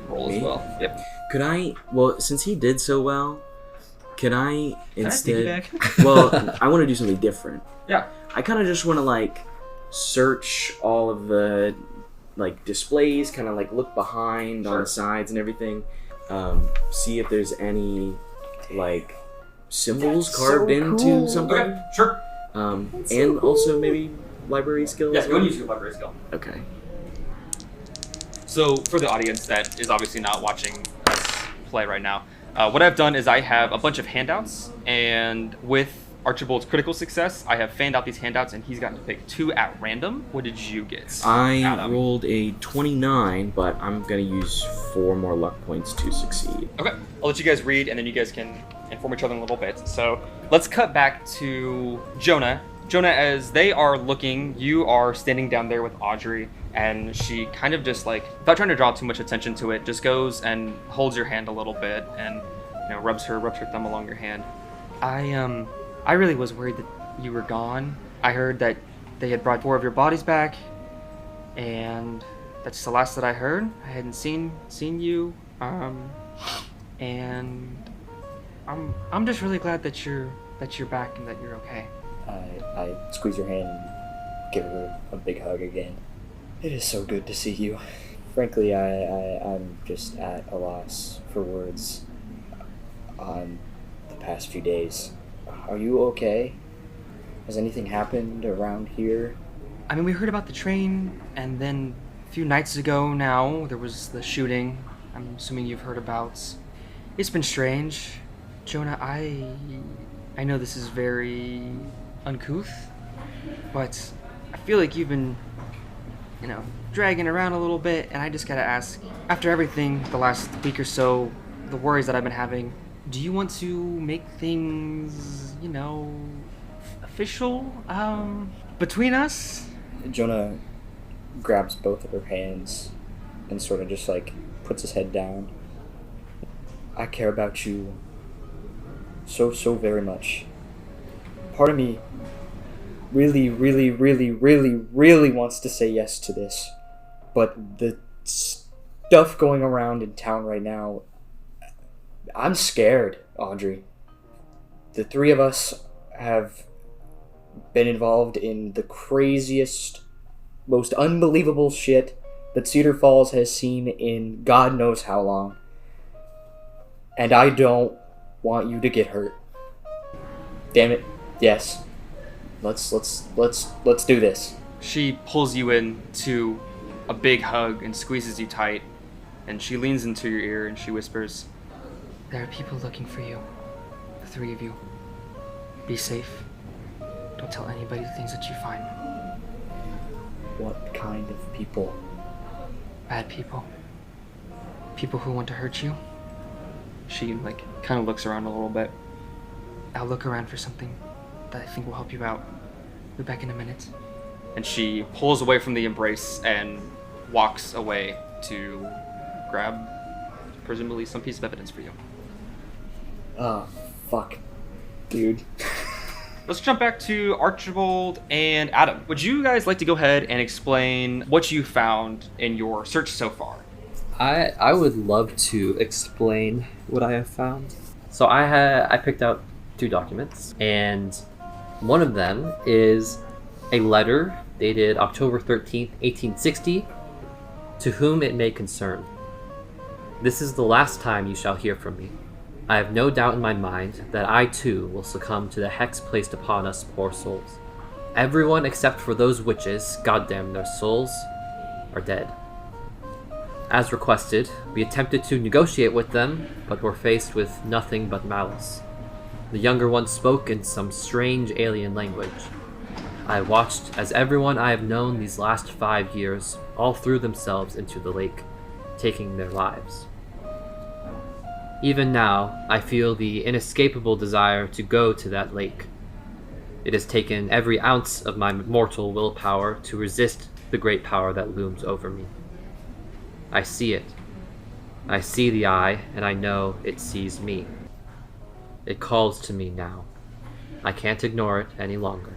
roll as Me? well. Yep. Could I? Well, since he did so well, can I instead? piggyback? Well, I want to do something different. Yeah. I kind of just want to like search all of the like displays, kind of like look behind on Sure. the sides and everything. See if there's any like symbols carved into something. Okay, sure. And also maybe library skills. Yeah, go and use your library skill. Okay. So for the audience that is obviously not watching us play right now, what I've done is I have a bunch of handouts, and with Archibald's critical success. I have fanned out these handouts, and he's gotten to pick 2 at random. What did you get? I Adam? rolled a 29, but I'm going to use 4 more luck points to succeed. Okay, I'll let you guys read, and then you guys can inform each other in a little bit. So let's cut back to Jonah. Jonah, as they are looking, you are standing down there with Audrey, and she kind of just like, without trying to draw too much attention to it, just goes and holds your hand a little bit and rubs her thumb along your hand. I really was worried that you were gone. I heard that they had brought 4 of your bodies back, and that's the last that I heard. I hadn't seen you, and I'm just really glad that you're back and that you're okay. I squeeze your hand and give her a big hug again. It is so good to see you. Frankly, I'm just at a loss for words on the past few days. Are you okay? Has anything happened around here? I mean, we heard about the train, and then a few nights ago now, there was the shooting. I'm assuming you've heard about. It's been strange. Jonah, I know this is very uncouth, but I feel like you've been, dragging around a little bit, and I just gotta ask, after everything, the last week or so, the worries that I've been having, do you want to make things, official, between us? Jonah grabs both of her hands and sort of just puts his head down. I care about you so very much. Part of me really wants to say yes to this, but the stuff going around in town right now, I'm scared, Audrey. The 3 of us have been involved in the craziest, most unbelievable shit that Cedar Falls has seen in God knows how long. And I don't want you to get hurt. Damn it. Yes. Let's do this. She pulls you into a big hug and squeezes you tight, and she leans into your ear and she whispers, "There are people looking for you. The 3 of you. Be safe. Don't tell anybody the things that you find." What kind of people? Bad people. People who want to hurt you. She kind of looks around a little bit. I'll look around for something that I think will help you out. Be back in a minute. And she pulls away from the embrace and walks away to grab, presumably, some piece of evidence for you. Oh, fuck. Dude. Let's jump back to Archibald and Adam. Would you guys like to go ahead and explain what you found in your search so far? I would love to explain what I have found. So I picked out 2 documents, and one of them is a letter dated October 13th, 1860, to whom it may concern. This is the last time you shall hear from me. I have no doubt in my mind that I too will succumb to the hex placed upon us poor souls. Everyone except for those witches, goddamn their souls, are dead. As requested, we attempted to negotiate with them, but were faced with nothing but malice. The younger one spoke in some strange alien language. I watched as everyone I have known these last 5 years all threw themselves into the lake, taking their lives. Even now, I feel the inescapable desire to go to that lake. It has taken every ounce of my mortal willpower to resist the great power that looms over me. I see it. I see the eye, and I know it sees me. It calls to me now. I can't ignore it any longer.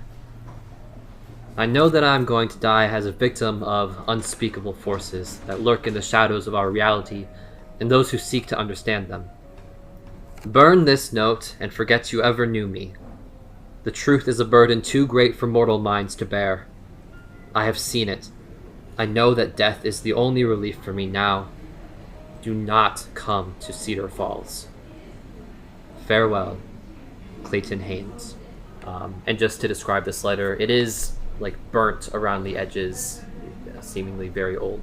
I know that I'm going to die as a victim of unspeakable forces that lurk in the shadows of our reality and those who seek to understand them. Burn this note and forget you ever knew me. The truth is a burden too great for mortal minds to bear. I have seen it. I know that death is the only relief for me now. Do not come to Cedar Falls. Farewell, Clayton Haynes. And just to describe this letter, it is burnt around the edges, seemingly very old.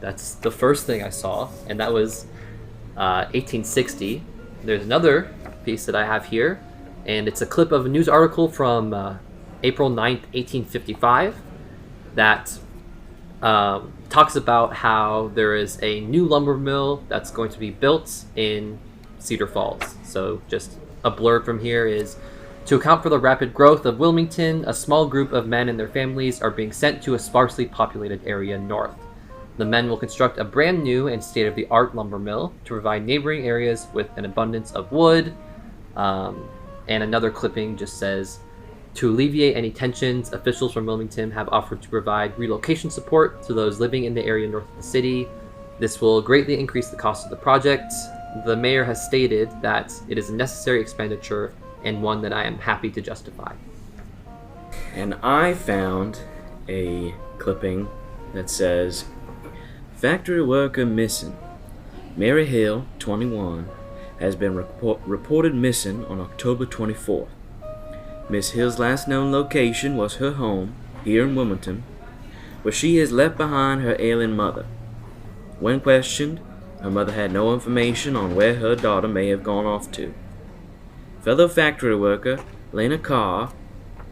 That's the first thing I saw, and that was 1860. There's another piece that I have here And it's a clip of a news article from April 9th, 1855, that talks about how there is a new lumber mill that's going to be built in Cedar Falls. So just a blurb from here is, to account for the rapid growth of Wilmington, a small group of men and their families are being sent to a sparsely populated area north. The men will construct a brand new and state-of-the-art lumber mill to provide neighboring areas with an abundance of wood. And another clipping just says, to alleviate any tensions, officials from Wilmington have offered to provide relocation support to those living in the area north of the city. This will greatly increase the cost of the project. The mayor has stated that it is a necessary expenditure and one that I am happy to justify. And I found a clipping that says, factory worker missing. Mary Hill, 21, has been reported missing on October 24th. Miss Hill's last known location was her home, here in Wilmington, where she has left behind her ailing mother. When questioned, her mother had no information on where her daughter may have gone off to. Fellow factory worker Lena Carr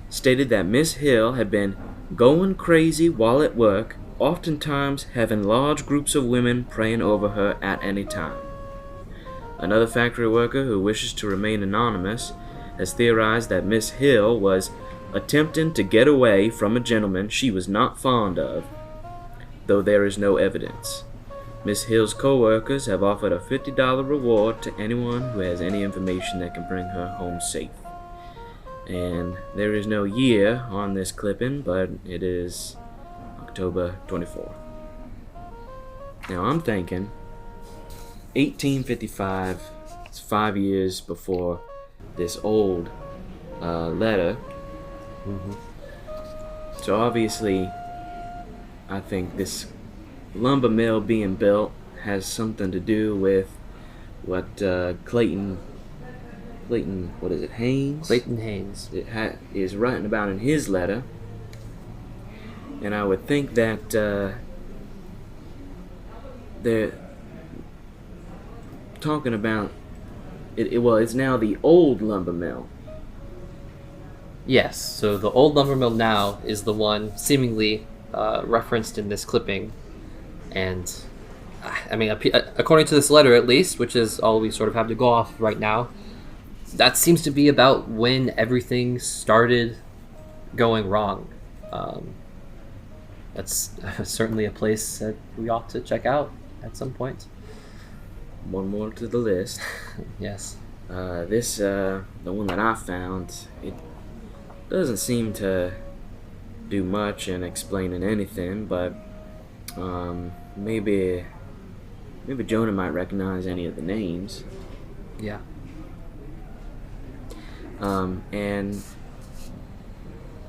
stated that Miss Hill had been going crazy while at work, oftentimes having large groups of women praying over her at any time. Another factory worker who wishes to remain anonymous has theorized that Miss Hill was attempting to get away from a gentleman she was not fond of, though there is no evidence. Miss Hill's co-workers have offered a $50 reward to anyone who has any information that can bring her home safe. And there is no year on this clipping, but it is October 24th. Now I'm thinking 1855, it's 5 years before this old letter. So obviously I think this lumber mill being built has something to do with what Clayton, what is it, Haynes? Clayton Haynes is writing about in his letter. And I would think that they're talking about it. Well, it's now the old lumber mill. Yes, so the old lumber mill now is the one seemingly referenced in this clipping. And, I mean, according to this letter at least, which is all we sort of have to go off right now, that seems to be about when everything started going wrong. That's certainly a place that we ought to check out at some point. One more to the list. Yes. The one that I found, it doesn't seem to do much in explaining anything, but maybe Jonah might recognize any of the names. Yeah. And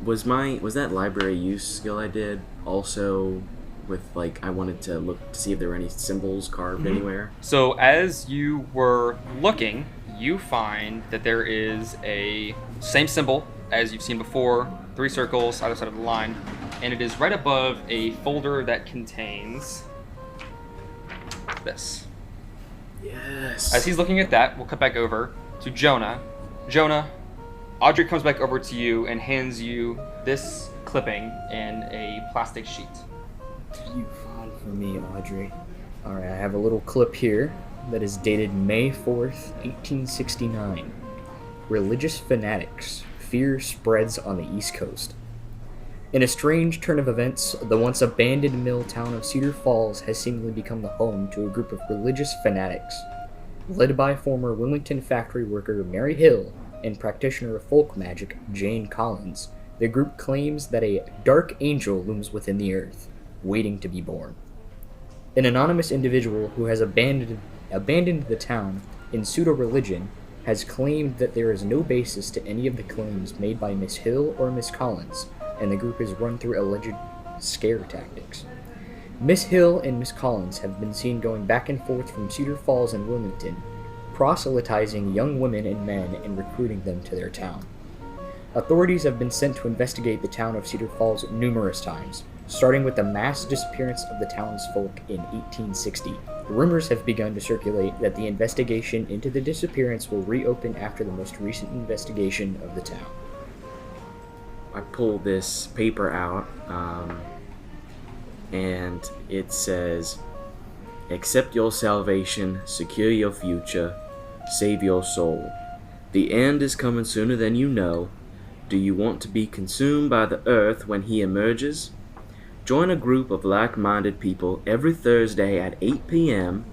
was that library use skill I did also with, like, I wanted to look to see if there were any symbols carved anywhere? So as you were looking, you find that there is a same symbol as you've seen before, 3 circles either side of the line, and it is right above a folder that contains this. Yes. As he's looking at that, we'll cut back over to Jonah. Jonah, Audrey comes back over to you and hands you this clipping in a plastic sheet. You found for me, Audrey. Alright, I have a little clip here that is dated May 4th, 1869. Religious fanatics. Fear spreads on the East Coast. In a strange turn of events, the once abandoned mill town of Cedar Falls has seemingly become the home to a group of religious fanatics. Led by former Wilmington factory worker Mary Hill and practitioner of folk magic Jane Collins, the group claims that a dark angel looms within the earth, waiting to be born. An anonymous individual who has abandoned the town in pseudo-religion has claimed that there is no basis to any of the claims made by Miss Hill or Miss Collins, and the group is run through alleged scare tactics. Miss Hill and Miss Collins have been seen going back and forth from Cedar Falls and Wilmington, proselytizing young women and men and recruiting them to their town. Authorities have been sent to investigate the town of Cedar Falls numerous times, starting with the mass disappearance of the townsfolk in 1860. Rumors have begun to circulate that the investigation into the disappearance will reopen after the most recent investigation of the town. I pulled this paper out, and it says, "Accept your salvation, secure your future, save your soul. The end is coming sooner than you know. Do you want to be consumed by the earth when he emerges? Join a group of like-minded people every Thursday at 8 p.m.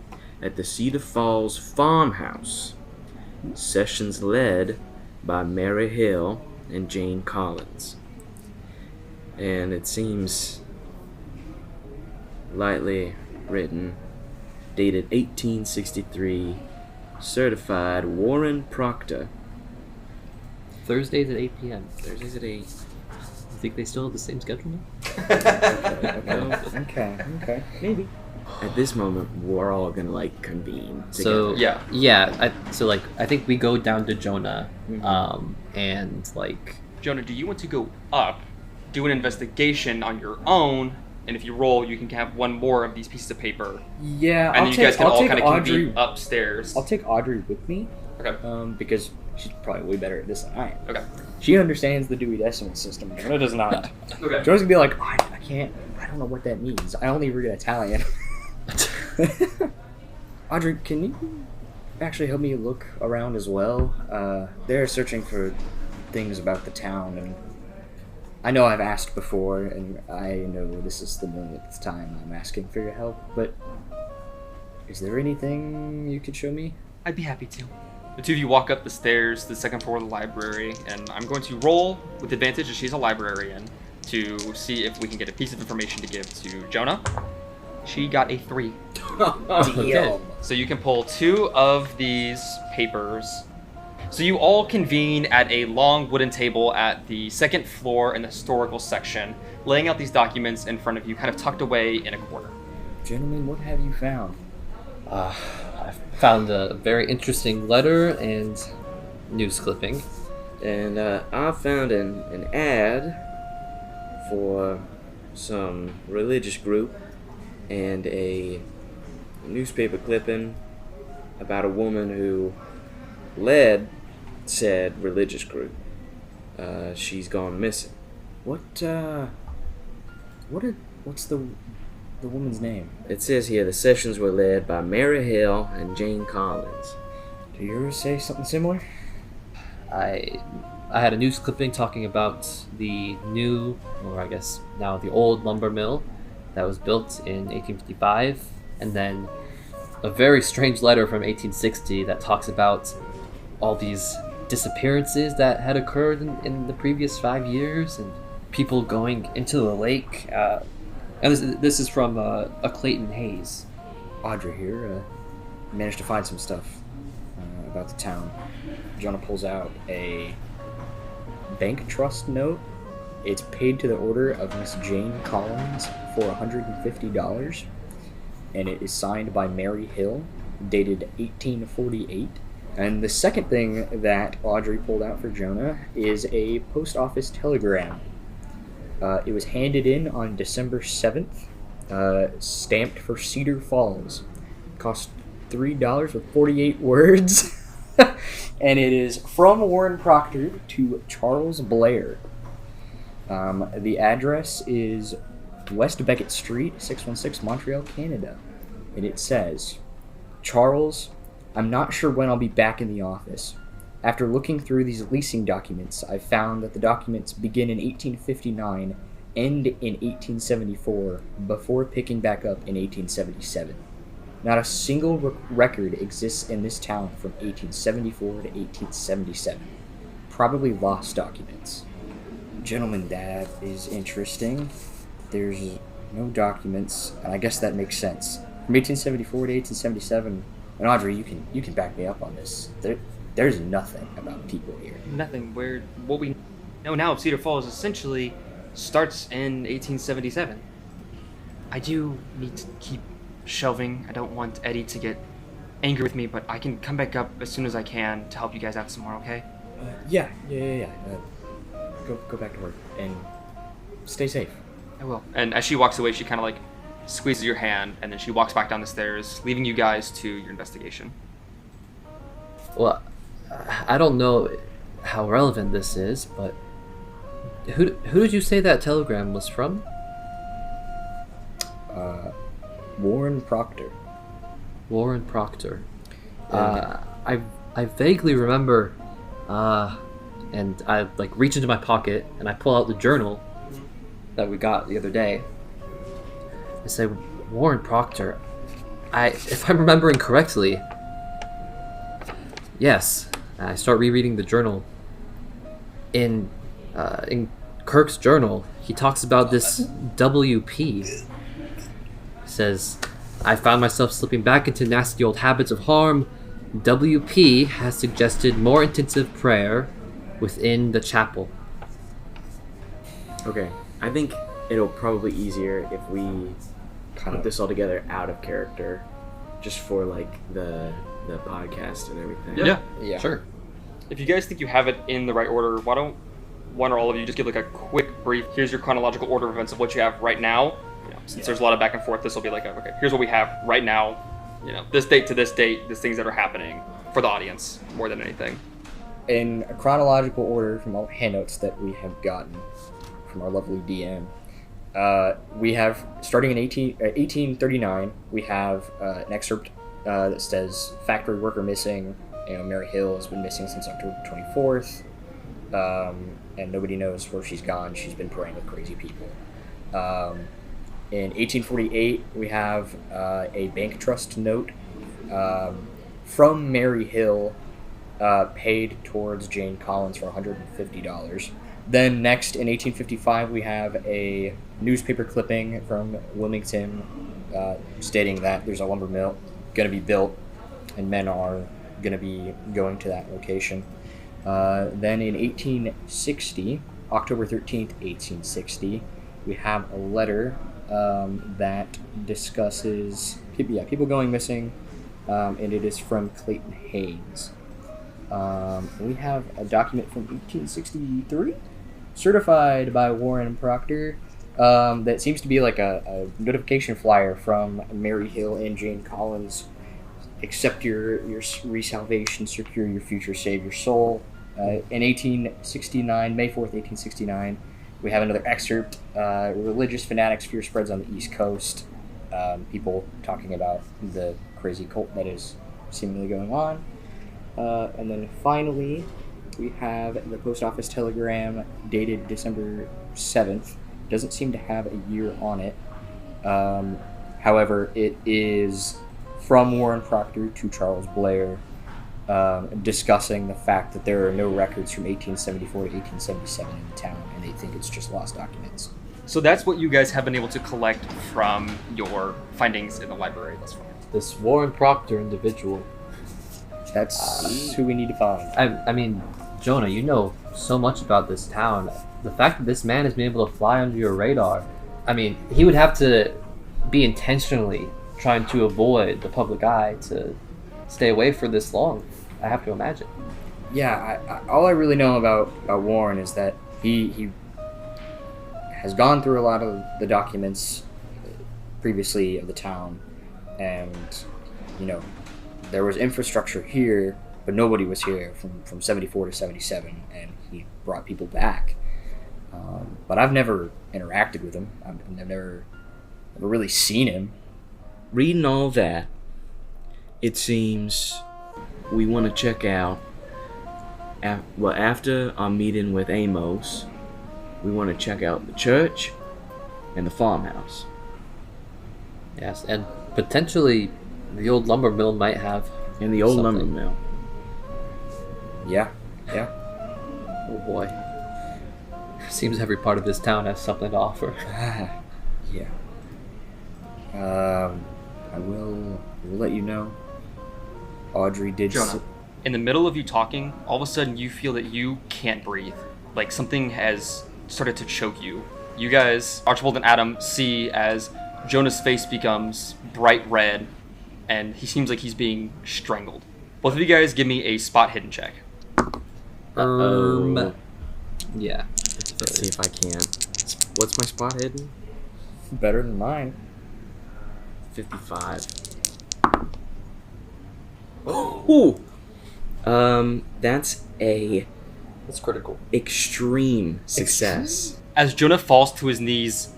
at the Cedar Falls farmhouse. Sessions led by Mary Hill and Jane Collins." And it seems lightly written, dated 1863, certified Warren Proctor. Thursdays at 8 p.m. Thursdays at 8. You think they still have the same schedule now? Okay, maybe. At this moment, we're all gonna like convene So together. Yeah. I think we go down to Jonah, and like Jonah, do you want to go up, do an investigation on your own, and if you roll, you can have one more of these pieces of paper, Yeah, and then you guys can all kind of Audrey. convene upstairs. I'll take Audrey with me, Okay. because she's probably way better at this than I am. Okay. She understands the Dewey Decimal System. Jonah does not. Okay. Jonah's gonna be like, I don't know what that means. I only read Italian. Audrey, can you actually help me look around as well? They're searching for things about the town, and I know I've asked before, and I know this is the millionth time I'm asking for your help, but is there anything you could show me? I'd be happy to. The two of you walk up the stairs to the second floor of the library, and I'm going to roll with advantage as she's a librarian to see if we can get a piece of information to give to Jonah. She got a 3. Deal. So you can pull 2 of these papers. So you all convene at a long wooden table at the second floor in the historical section, laying out these documents in front of you, kind of tucked away in a corner. Gentlemen, what have you found? I found a very interesting letter and news clipping. And I found an ad for some religious group and a newspaper clipping about a woman who led said religious group. She's gone missing. What's the woman's name? It says here the sessions were led by Mary Hill and Jane Collins. Do yours say something similar? I had a news clipping talking about the new, or I guess now the old lumber mill that was built in 1855, and then a very strange letter from 1860 that talks about all these disappearances that had occurred in the previous 5 years, and people going into the lake. And this is from a Clayton Hayes. Audrey here managed to find some stuff about the town. Jonah pulls out a bank trust note. It's paid to the order of Miss Jane Collins for $150, and it is signed by Mary Hill, dated 1848. And the second thing that Audrey pulled out for Jonah is a post office telegram. It was handed in on December 7th, stamped for Cedar Falls. Cost $3 with 48 words. And it is from Warren Proctor to Charles Blair. The address is West Beckett Street, 616 Montreal, Canada. And it says, "Charles, I'm not sure when I'll be back in the office. After looking through these leasing documents, I found that the documents begin in 1859, end in 1874, before picking back up in 1877. Not a single record exists in this town from 1874 to 1877. Probably lost documents." Gentlemen, that is interesting. There's no documents, and I guess that makes sense. From 1874 to 1877, and Audrey, you can back me up on this. There's nothing about people here. Nothing. What we know now of Cedar Falls essentially starts in 1877. I do need to keep shelving. I don't want Eddie to get angry with me, but I can come back up as soon as I can to help you guys out some more, okay? Yeah. Go back to work and stay safe. I will. And as she walks away, she kind of like squeezes your hand, and then she walks back down the stairs, leaving you guys to your investigation. Well, I don't know how relevant this is, but who did you say that telegram was from? Warren Proctor. Warren Proctor. I vaguely remember, and I like reach into my pocket and I pull out the journal that we got the other day. I say, Warren Proctor. If I'm remembering correctly, yes. I start rereading the journal. In Kirk's journal, he talks about this WP. He says, I found myself slipping back into nasty old habits of harm. WP has suggested more intensive prayer within the chapel. Okay, I think it'll probably be easier if we put this all together out of character, just for like the podcast and everything. Yeah. Sure. If you guys think you have it in the right order, why don't one or all of you just give like a quick brief? Here's your chronological order of events of what you have right now. Since there's a lot of back and forth, this will be like, okay, here's what we have right now. This date to this date, these things that are happening for the audience more than anything. In a chronological order from all the handouts that we have gotten from our lovely DM, we have, starting in 1839, we have an excerpt that says, factory worker missing. Mary Hill has been missing since October 24th, and nobody knows where she's gone. She's been praying with crazy people. In 1848, we have a bank trust note from Mary Hill paid towards Jane Collins for $150. Then next, in 1855, we have a newspaper clipping from Wilmington stating that there's a lumber mill going to be built and men are going to be going to that location. Then in 1860, October 13th, 1860, we have a letter that discusses people going missing, and it is from Clayton Haynes. We have a document from 1863, certified by Warren Proctor, that seems to be like a notification flyer from Mary Hill and Jane Collins. Accept your resalvation, secure your future, save your soul. In 1869, May 4th, 1869, we have another excerpt. Religious fanatics, fear spreads on the East Coast. People talking about the crazy cult that is seemingly going on. And then finally, we have the post office telegram dated December 7th. Doesn't seem to have a year on it. However, it is from Warren Proctor to Charles Blair, discussing the fact that there are no records from 1874 to 1877 in the town, and they think it's just lost documents. So that's what you guys have been able to collect from your findings in the library thus far. This Warren Proctor individual. That's who we need to find. I mean, Jonah, you know so much about this town. The fact that this man has been able to fly under your radar, I mean, he would have to be intentionally trying to avoid the public eye to stay away for this long, I have to imagine. Yeah, all I really know about Warren is that he has gone through a lot of the documents previously of the town, and there was infrastructure here, but nobody was here from 74 to 77, and he brought people back. But I've never interacted with him. I've never really seen him. Reading all that, it seems we want to check out, after our meeting with Amos, we want to check out the church and the farmhouse. Yes, and potentially the old lumber mill might have. And the old something. lumber mill. Yeah. Oh boy. Seems every part of this town has something to offer. Yeah. I will let you know. Audrey did. Jonah, in the middle of you talking, all of a sudden you feel that you can't breathe. Like something has started to choke you. You guys, Archibald and Adam, see as Jonah's face becomes bright red, and he seems like he's being strangled. Both of you guys give me a spot hidden check. Yeah. Let's see if I can. What's my spot hidden? Better than mine. 55. Ooh. That's a That's critical. extreme success. As Jonah falls to his knees,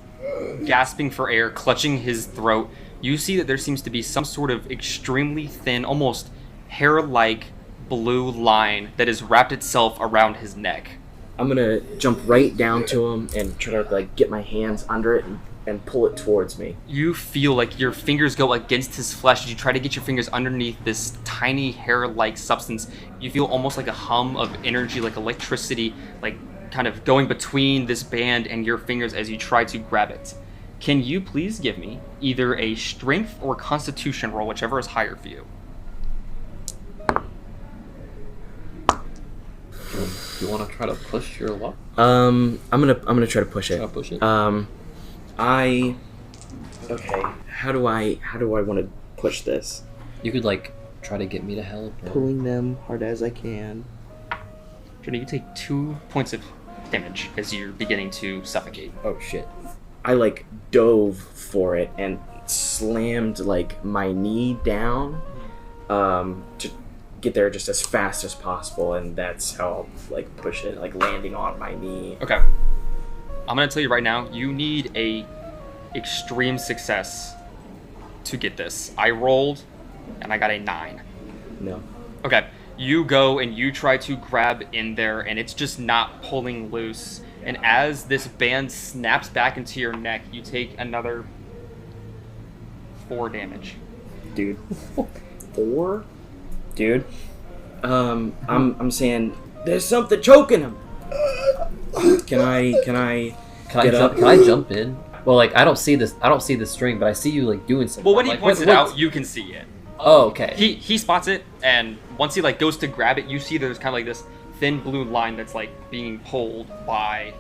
gasping for air, clutching his throat, you see that there seems to be some sort of extremely thin, almost hair-like blue line that has wrapped itself around his neck. I'm gonna jump right down to him and try to like get my hands under it and pull it towards me. You feel like your fingers go against his flesh as you try to get your fingers underneath this tiny hair-like substance. You feel almost like a hum of energy, like electricity, like kind of going between this band and your fingers as you try to grab it. Can you please give me either a strength or constitution roll, whichever is higher for you? Do you want to try to push your luck? I'm gonna try to push it. Try to push it? Okay. How do I want to push this? You could like try to get me to help. Or... Pulling them hard as I can. Jonah, you take 2 points of damage as you're beginning to suffocate. Oh shit. I like dove for it and slammed like my knee down to get there just as fast as possible, and that's how I'll like push it, like landing on my knee. Okay. I'm gonna tell you right now, you need a extreme success to get this. I rolled and I got a 9. No. Okay. You go and you try to grab in there and it's just not pulling loose. And as this band snaps back into your neck, you take another 4 damage. Dude. 4? Dude. I'm saying there's something choking him. Can I Can I get jump? up? Can I jump in? Well, like I don't see this. I don't see the string, but I see you like doing something. Well, when he like, points it out, you can see it. Oh, okay. He spots it, and once he like goes to grab it, you see there's kind of like this thin blue line that's like being pulled by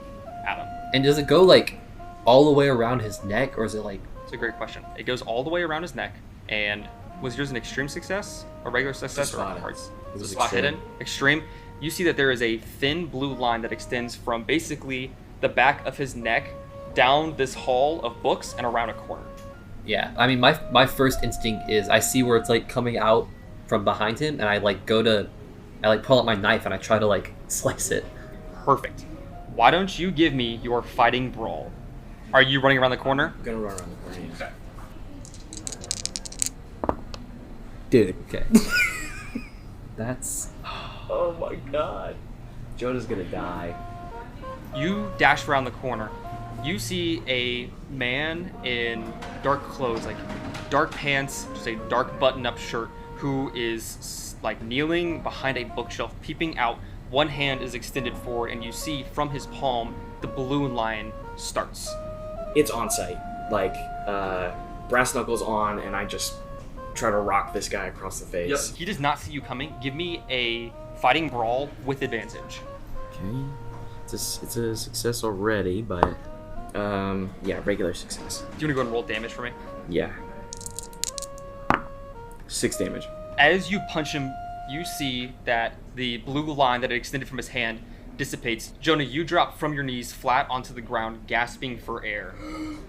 Adam. And does it go like all the way around his neck, or is it like? It's a great question. It goes all the way around his neck, and was yours an extreme success, a regular success, or Spot a it. hard? It It's a was spot extreme. hidden. Extreme. You see that there is a thin blue line that extends from basically the back of his neck down this hall of books and around a corner. Yeah. I mean, my first instinct is I see where it's like coming out from behind him, and I like pull out my knife and I try to like slice it. Perfect. Why don't you give me your fighting brawl? Are you running around the corner? I'm gonna run around the corner. Okay. Dude. Okay. That's. Oh my god. Jonah's gonna die. You dash around the corner. You see a man in dark clothes, like dark pants, just a dark button-up shirt, who is like kneeling behind a bookshelf, peeping out. One hand is extended forward, and you see from his palm the balloon line starts. It's on site. Like, brass knuckles on, and I just try to rock this guy across the face. He does not see you coming. Give me a fighting brawl with advantage. Okay. It's a success already, but yeah, regular success. Do you want to go and roll damage for me? Yeah. 6 damage. As you punch him, you see that the blue line that had extended from his hand dissipates. Jonah, you drop from your knees flat onto the ground, gasping for air.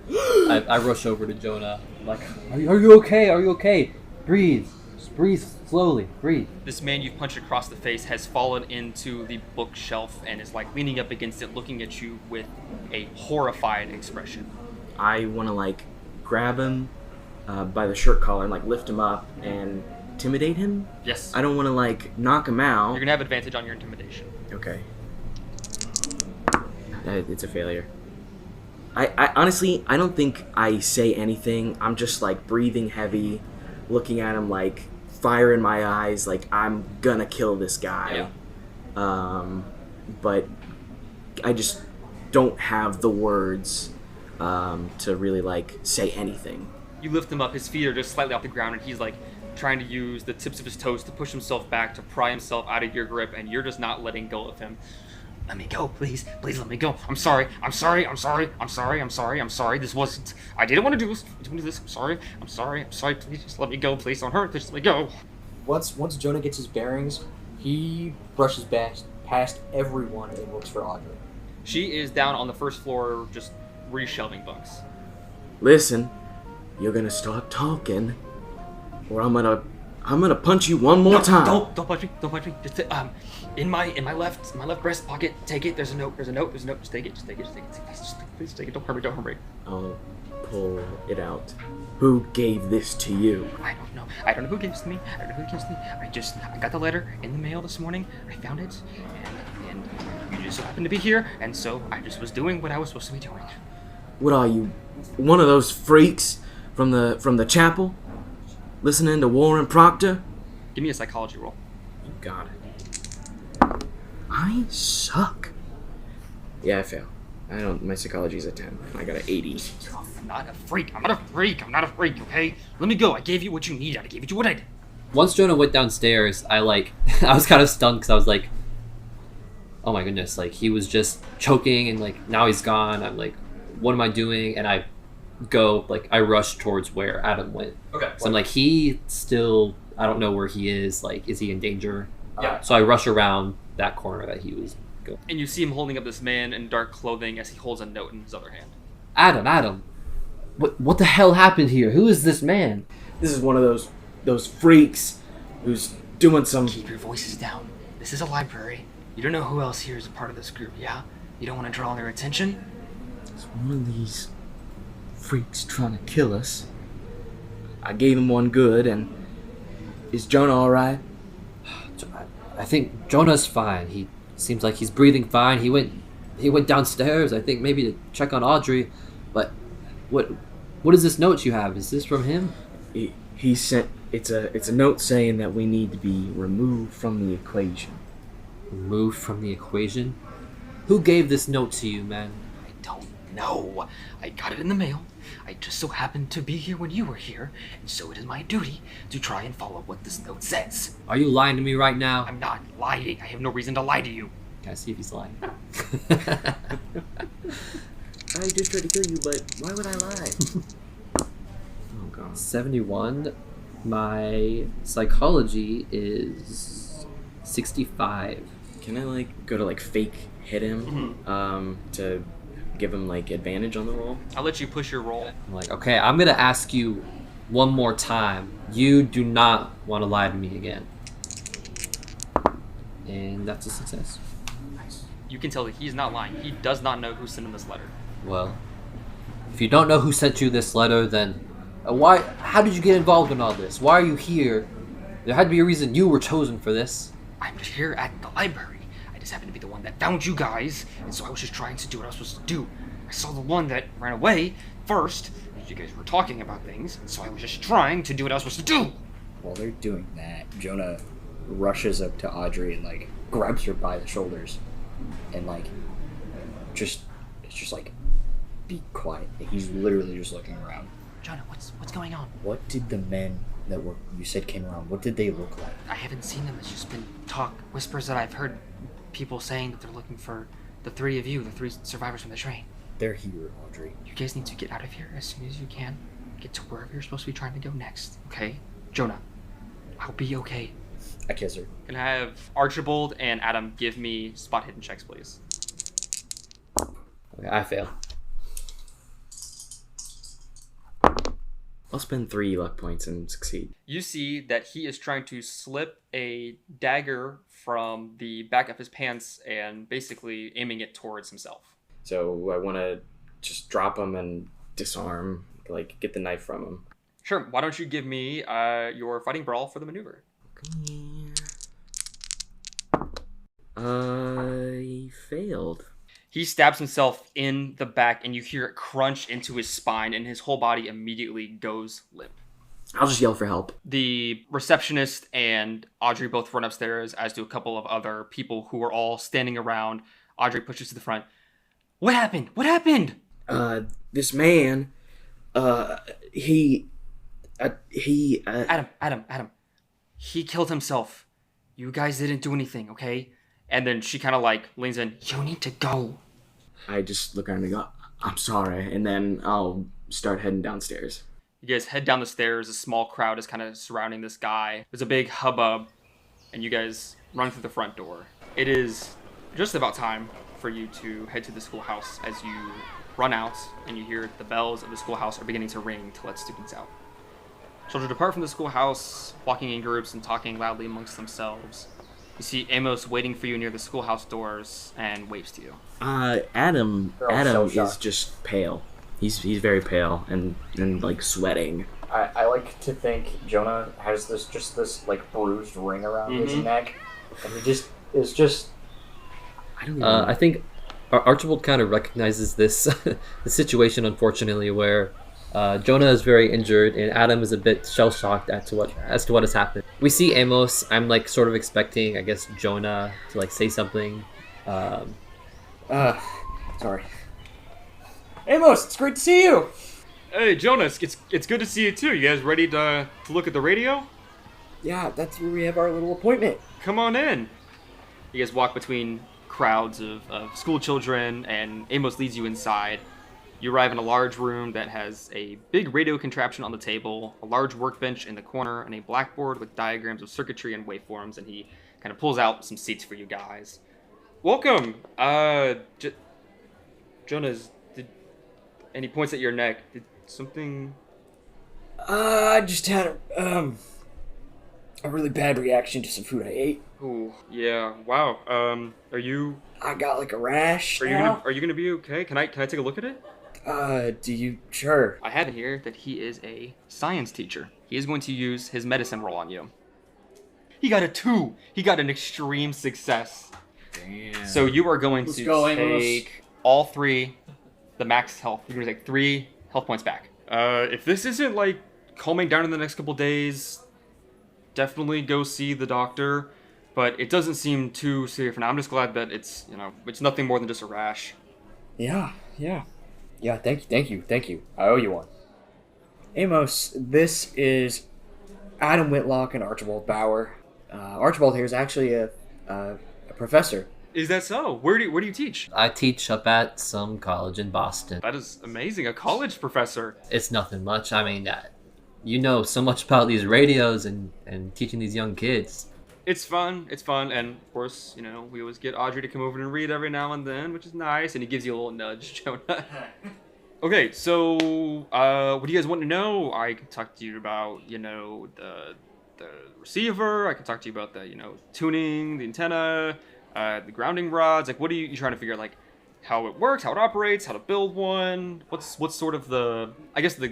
I rush over to Jonah. I'm like, are you okay? Are you okay? Breathe. Just breathe slowly. Breathe. This man you've punched across the face has fallen into the bookshelf and is like leaning up against it, looking at you with a horrified expression. I want to like grab him by the shirt collar and like lift him up and intimidate him. Yes. I don't want to like knock him out. You're gonna have advantage on your intimidation. Okay. It's a failure. I honestly, I don't think I say anything. I'm just like breathing heavy, looking at him like fire in my eyes, like I'm gonna kill this guy. But I just don't have the words to really like say anything. You lift him up, his feet are just slightly off the ground, and he's like trying to use the tips of his toes to push himself back, to pry himself out of your grip, and you're just not letting go of him. Let me go, please. Please let me go. I'm sorry. I'm sorry. I'm sorry. I'm sorry. I'm sorry. I'm sorry. This wasn't... I didn't want to do this. I didn't want to do this. I'm sorry. I'm sorry. I'm sorry. Please just let me go. Please don't hurt. Just let me go. Once Jonah gets his bearings, he brushes past everyone and looks for Audrey. She is down on the first floor, just reshelving books. Listen, you're gonna start talking, or I'm gonna punch you one more time. Don't punch me. Don't punch me. Just in my left breast pocket. Take it. There's a note. Just take it. Please take it. Don't hurt me. I'll pull it out. Who gave this to you? I don't know who gave this to me. I got the letter in the mail this morning. I found it, and you just so happened to be here, and so I just was doing what I was supposed to be doing. What are you, one of those freaks from the chapel, listening to Warren Proctor? Give me a psychology roll. You got it. I suck. Yeah, I fail. My psychology's a 10. I got an 80. I'm not a freak, okay? Let me go. I gave you what you needed. I gave you what I did. Once Jonah went downstairs, I was kind of stunned because I was like, oh my goodness, like he was just choking and like now he's gone. I'm like, what am I doing? And I rush towards where Adam went. Okay. So I'm like, he still, I don't know where he is. Like, is he in danger? Yeah. So I rush around that corner that he was going. And you see him holding up this man in dark clothing as he holds a note in his other hand. Adam, what the hell happened here? Who is this man? This is one of those freaks who's doing some... Keep your voices down. This is a library. You don't know who else here is a part of this group, yeah? You don't want to draw their attention? It's one of these freaks trying to kill us. I gave him one good, and is Jonah alright? I think Jonah's fine. He seems like he's breathing fine. He went downstairs, I think maybe to check on Audrey. But what is this note you have? Is this from him? He sent it's a note saying that we need to be removed from the equation. Removed from the equation? Who gave this note to you, man? I don't know. I got it in the mail. I just so happened to be here when you were here, and so it is my duty to try and follow what this note says. Are you lying to me right now? I'm not lying. I have no reason to lie to you. Can I see if he's lying? I just tried to kill you, but why would I lie? Oh god. 71. My psychology is 65. Can I go to fake hit him? To give him advantage on the roll? I'll let you push your roll. I'm like, okay, I'm gonna ask you one more time. You do not want to lie to me again. And that's a success. Nice. You can tell that he's not lying. He does not know who sent him this letter. Well, if you don't know who sent you this letter, then how did you get involved in all this? Why are you here? There had to be a reason you were chosen for this. I'm just here at the library. I just happened to be the one that found you guys, and so I was just trying to do what I was supposed to do. I saw the one that ran away first, and you guys were talking about things, and so I was just trying to do what I was supposed to do. While they're doing that, Jonah rushes up to Audrey and grabs her by the shoulders and it's just be quiet. He's literally just looking around. Jonah, what's going on? What did the men that you said came around, what did they look like? I haven't seen them. It's just been whispers that I've heard people saying that they're looking for the three of you, the three survivors from the train. They're here, Audrey. You guys need to get out of here as soon as you can. Get to wherever you're supposed to be trying to go next, okay? Jonah, I'll be okay. I kiss her. Can I have Archibald and Adam give me spot hidden checks, please? Okay, I fail. I'll spend 3 luck points and succeed. You see that he is trying to slip a dagger from the back of his pants and basically aiming it towards himself. So I want to just drop him and disarm, get the knife from him. Sure. Why don't you give me your fighting brawl for the maneuver? I failed. He stabs himself in the back, and you hear it crunch into his spine, and his whole body immediately goes limp. I'll just yell for help. The receptionist and Audrey both run upstairs, as do a couple of other people who are all standing around. Audrey pushes to the front. What happened? What happened? This man, he... Adam. He killed himself. You guys didn't do anything, okay? And then she kind of leans in. You need to go. I just look around and go, I'm sorry. And then I'll start heading downstairs. You guys head down the stairs. A small crowd is kind of surrounding this guy. There's a big hubbub. And you guys run through the front door. It is just about time for you to head to the schoolhouse as you run out, and you hear the bells of the schoolhouse are beginning to ring to let students out. Children depart from the schoolhouse, walking in groups and talking loudly amongst themselves. You see Amos waiting for you near the schoolhouse doors and waves to you. Adam They're all so is shocked. just pale. He's very pale and like sweating. I like to think Jonah has this like bruised ring around his neck, and he just is just. I don't even know. I think Archibald kind of recognizes this the situation, unfortunately, where Jonah is very injured and Adam is a bit shell shocked as to what has happened. We see Amos. I'm like sort of expecting, I guess, Jonah to like say something. Sorry. Amos, it's great to see you. Hey, Jonas, it's good to see you too. You guys ready to look at the radio? Yeah, that's where we have our little appointment. Come on in. You guys walk between crowds of school children, and Amos leads you inside. You arrive in a large room that has a big radio contraption on the table, a large workbench in the corner, and a blackboard with diagrams of circuitry and waveforms, and he kind of pulls out some seats for you guys. Welcome! Jonas, and he points at your neck. Did something... I just had a really bad reaction to some food I ate. Ooh, yeah, wow. Are you I got like a rash are you now. gonna be okay? Can I take a look at it? Do you... Sure. I have it here that he is a science teacher. He is going to use his medicine roll on you. He got a 2. He got an extreme success. Damn. So you are going Let's to go, Amos. take all 3, the max health. You're going to take 3 health points back. If this isn't like calming down in the next couple days, definitely go see the doctor. But it doesn't seem too serious for now. I'm just glad that it's nothing more than just a rash. Yeah. Thank you. I owe you one. Amos, this is Adam Whitlock and Archibald Bauer. Archibald here is actually a professor. Is that so? Where do you teach? I teach up at some college in Boston. That is amazing. A college professor. It's nothing much. I mean, you know so much about these radios and teaching these young kids. It's fun, and of course, we always get Audrey to come over and read every now and then, which is nice, and he gives you a little nudge, Jonah. Okay, so, what do you guys want to know? I can talk to you about, the receiver, I can talk to you about the, tuning, the antenna, the grounding rods, like, what are you trying to figure out, like, how it works, how it operates, how to build one, what's sort of the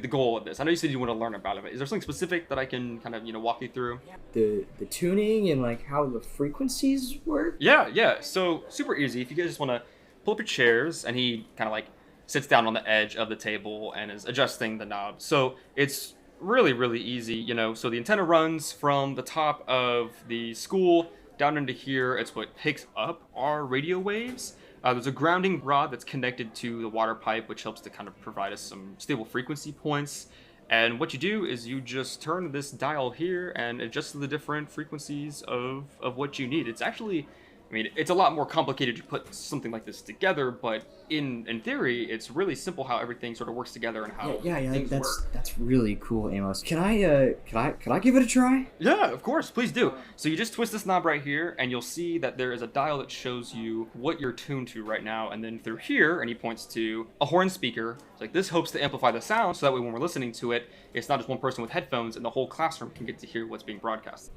goal of this? I know you said you want to learn about it. Is there something specific that I can kind of, walk you through? The tuning and like how the frequencies work? Yeah. So super easy. If you guys just want to pull up your chairs, and he kind of like sits down on the edge of the table and is adjusting the knob. So it's really, really easy, So the antenna runs from the top of the school down into here. It's what picks up our radio waves. There's a grounding rod that's connected to the water pipe, which helps to kind of provide us some stable frequency points. And what you do is you just turn this dial here and adjust to the different frequencies of what you need. It's actually, it's a lot more complicated to put something like this together, but in theory, it's really simple how everything sort of works together and how things work. That's really cool, Amos. Can I give it a try? Yeah, of course, please do. So you just twist this knob right here, and you'll see that there is a dial that shows you what you're tuned to right now, and then through here, and he points to a horn speaker. It's like this hopes to amplify the sound, so that way when we're listening to it, it's not just one person with headphones, and the whole classroom can get to hear what's being broadcast.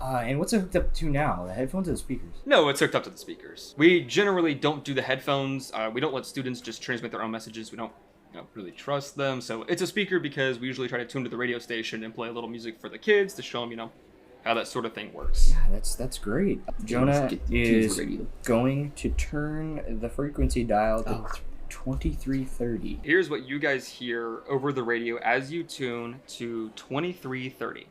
And what's it hooked up to now? The headphones or the speakers? No, it's hooked up to the speakers. We generally don't do the headphones. We don't let students just transmit their own messages. We don't really trust them. So it's a speaker because we usually try to tune to the radio station and play a little music for the kids to show them, how that sort of thing works. Yeah, that's great. Jonah is going to turn the frequency dial to 2330. Here's what you guys hear over the radio as you tune to 2330.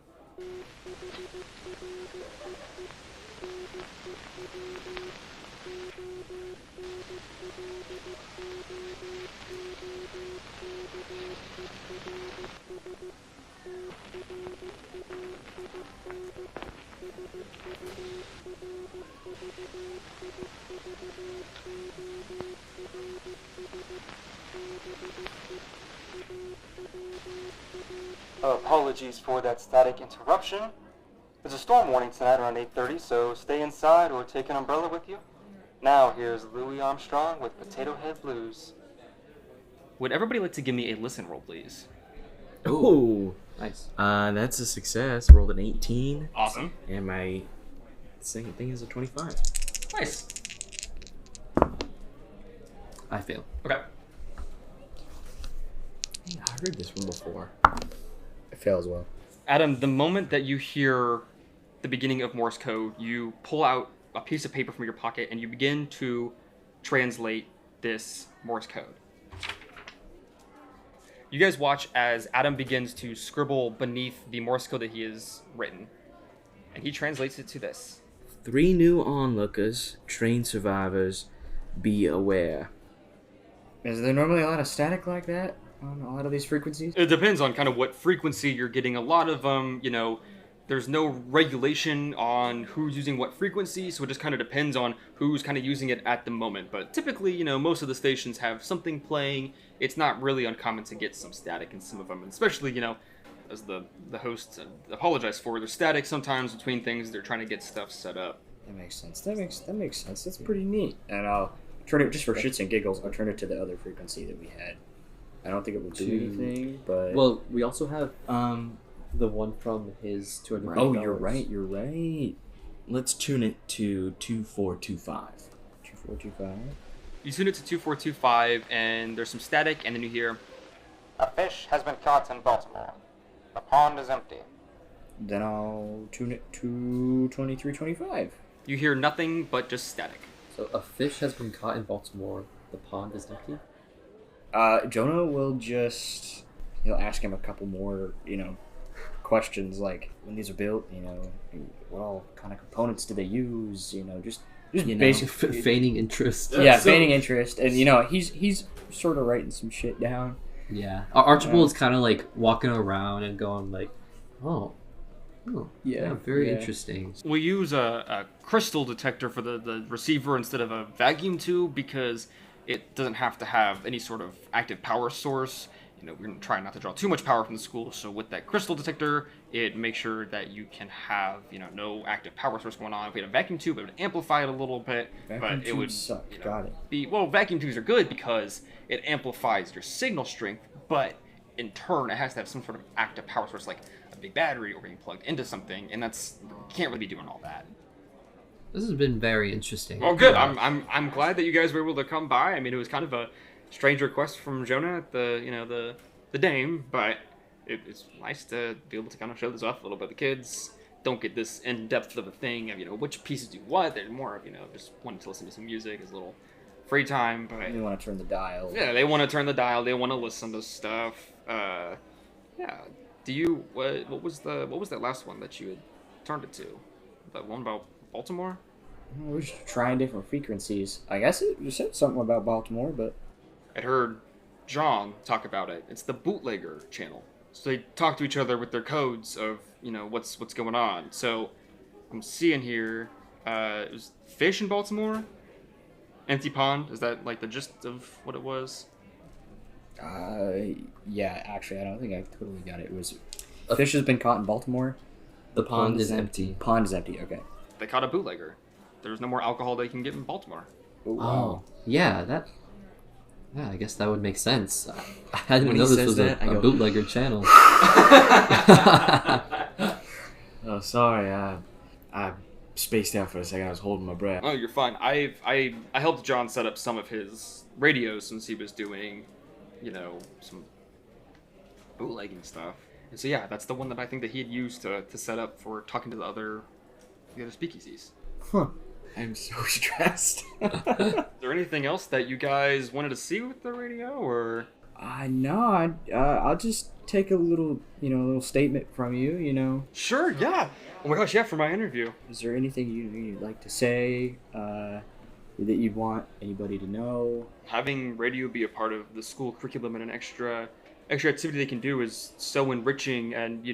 Apologies for that static interruption. There's a storm warning tonight around 8:30, so stay inside or take an umbrella with you. Now here's Louis Armstrong with Potato Head Blues. would everybody like to give me a listen roll, please? Ooh. Nice. That's a success. Rolled an 18. Awesome. And my second thing is a 25. Nice. I fail. Okay. Hey, I heard this one before. I fail as well. Adam, the moment that you hear the beginning of Morse code, you pull out a piece of paper from your pocket and you begin to translate this Morse code. You guys watch as Adam begins to scribble beneath the Morse code that he has written. And he translates it to this. 3 new onlookers, train survivors, be aware. Is there normally a lot of static like that on a lot of these frequencies? It depends on kind of what frequency you're getting. A lot of them, there's no regulation on who's using what frequency, so it just kind of depends on who's kind of using it at the moment. But typically, most of the stations have something playing. It's not really uncommon to get some static in some of them, and especially, as the hosts apologize for, there's static sometimes between things. They're trying to get stuff set up. That makes sense. That makes sense. That's pretty neat. And I'll turn it, just for shits and giggles, I'll turn it to the other frequency that we had. I don't think it will do anything, but... Well, we also have the one from his 200. Oh, you're right. Let's tune it to 2425. 2425. You tune it to 2425, and there's some static, and then you hear, A fish has been caught in Baltimore. The pond is empty. Then I'll tune it to 2325. you hear nothing but just static. So a fish has been caught in Baltimore. The pond is empty. Jonah will just... He'll ask him a couple more, questions like when these are built, what all kind of components do they use, just basically feigning interest. Yeah, feigning interest, and he's sort of writing some shit down. Yeah, Archibald is kind of like walking around and going like, oh, yeah, very interesting. We use a crystal detector for the receiver instead of a vacuum tube because it doesn't have to have any sort of active power source. We're going to try not to draw too much power from the school, so with that crystal detector, it makes sure that you can have, no active power source going on. If we had a vacuum tube, it would amplify it a little bit, but it would suck. Got it. Vacuum tubes are good because it amplifies your signal strength, but in turn, it has to have some sort of active power source, like a big battery or being plugged into something, and you can't really be doing all that. This has been very interesting. Well, good. I'm glad that you guys were able to come by. I mean, it was kind of a strange request from Jonah at the dame, but it's nice to be able to kind of show this off a little bit. The kids don't get this in depth of a thing of which pieces do what. They're more of just wanting to listen to some music as a little free time. But They want to turn the dial. yeah, they want to turn the dial. They want to listen to stuff. Yeah. Do you what was that last one that you had turned it to? That one about Baltimore? We're just trying different frequencies. I guess you said something about Baltimore, but I'd heard John talk about it. It's the bootlegger channel. So they talk to each other with their codes of, what's going on. So I'm seeing here, it was fish in Baltimore, empty pond. Is that like the gist of what it was? yeah, actually, I don't think I totally got it. It was a fish has been caught in Baltimore. The pond is empty. Pond is empty. Okay. They caught a bootlegger. There's no more alcohol they can get in Baltimore. Oh, wow. Oh, yeah, I guess that would make sense. I didn't When know he this says was that, I a go- bootlegger channel. Oh, sorry. I spaced out for a second. I was holding my breath. Oh, you're fine. I helped John set up some of his radios since he was doing, some bootlegging stuff. And so yeah, that's the one that I think that he had used to set up for talking to the other speakeasies. Huh. I'm so stressed. Is there anything else that you guys wanted to see with the radio, or? No, I'll just take a little, little statement from you, Sure, yeah. Oh my gosh, yeah, for my interview. Is there anything you'd like to say, that you'd want anybody to know? Having radio be a part of the school curriculum and an extra activity they can do is so enriching, and,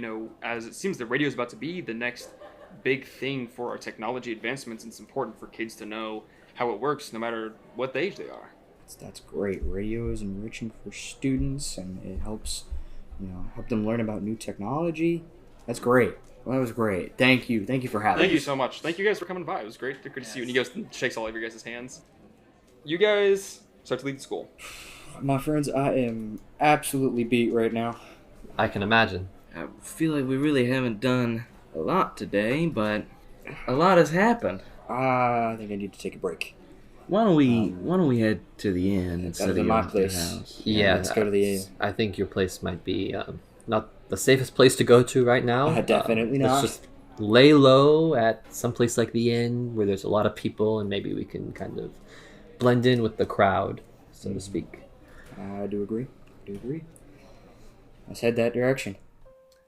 as it seems the radio is about to be the next big thing for our technology advancements, it's important for kids to know how it works no matter what age they are. That's great. Radio is enriching for students, and it helps, help them learn about new technology. That's great. Well, that was great. Thank you for having Thank me. you so much. Thank you guys for coming by. It was great to see you. And he goes and shakes all of your guys' hands. You guys start to leave the school. My friends, I am absolutely beat right now. I can imagine. I feel like we really haven't done a lot today, but a lot has happened. I think I need to take a break. Why don't we head to the inn instead of my your place. house? Yeah, let's go to the inn. I think your place might be not the safest place to go to right now. Definitely not. Let's just lay low at some place like the inn where there's a lot of people, and maybe we can kind of blend in with the crowd, so to speak. I do agree. Let's head that direction.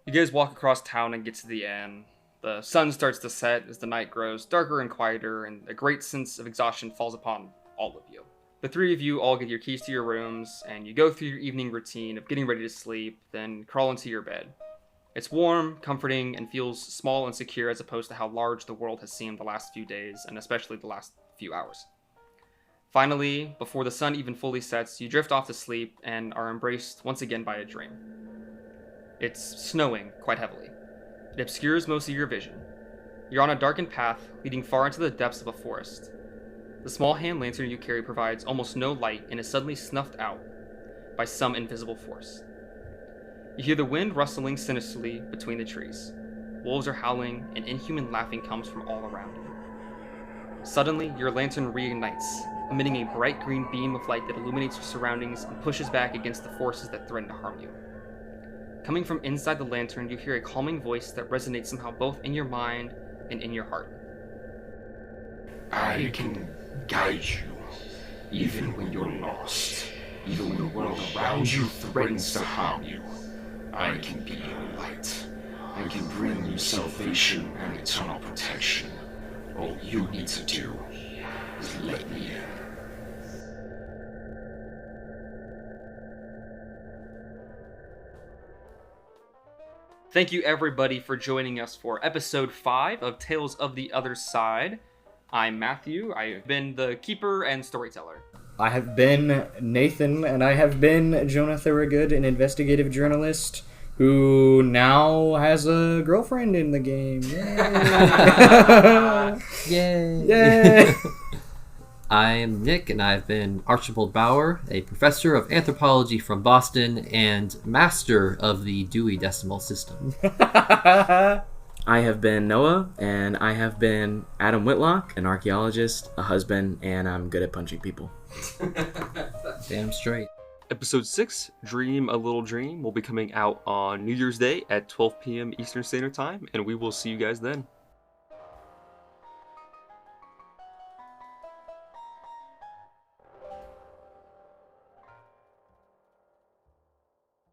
You guys walk across town and get to the inn. The sun starts to set as the night grows darker and quieter, and a great sense of exhaustion falls upon all of you. The three of you all get your keys to your rooms, and you go through your evening routine of getting ready to sleep, then crawl into your bed. It's warm, comforting, and feels small and secure as opposed to how large the world has seemed the last few days, and especially the last few hours. Finally, before the sun even fully sets, you drift off to sleep and are embraced once again by a dream. It's snowing quite heavily. It obscures most of your vision. You're on a darkened path leading far into the depths of a forest. The small hand lantern you carry provides almost no light and is suddenly snuffed out by some invisible force. You hear the wind rustling sinisterly between the trees. Wolves are howling, and inhuman laughing comes from all around you. Suddenly, your lantern reignites, emitting a bright green beam of light that illuminates your surroundings and pushes back against the forces that threaten to harm you. Coming from inside the lantern, you hear a calming voice that resonates somehow both in your mind and in your heart. I can guide you, even when you're lost, even when the world around you threatens to harm you. I can be your light. I can bring you salvation and eternal protection. All you need to do is let me in. Thank you everybody for joining us for episode 5 of Tales of the Other Side. I'm Matthew. I've been the keeper and storyteller. I have been Nathan, and I have been Jonah Thorogood, an investigative journalist who now has a girlfriend in the game. Yay! Yay! I'm Nick, and I've been Archibald Bauer, a professor of anthropology from Boston and master of the Dewey Decimal System. I have been Noah, and I have been Adam Whitlock, an archaeologist, a husband, and I'm good at punching people. Damn straight. Episode 6, Dream a Little Dream, will be coming out on New Year's Day at 12 p.m. Eastern Standard Time, and we will see you guys then.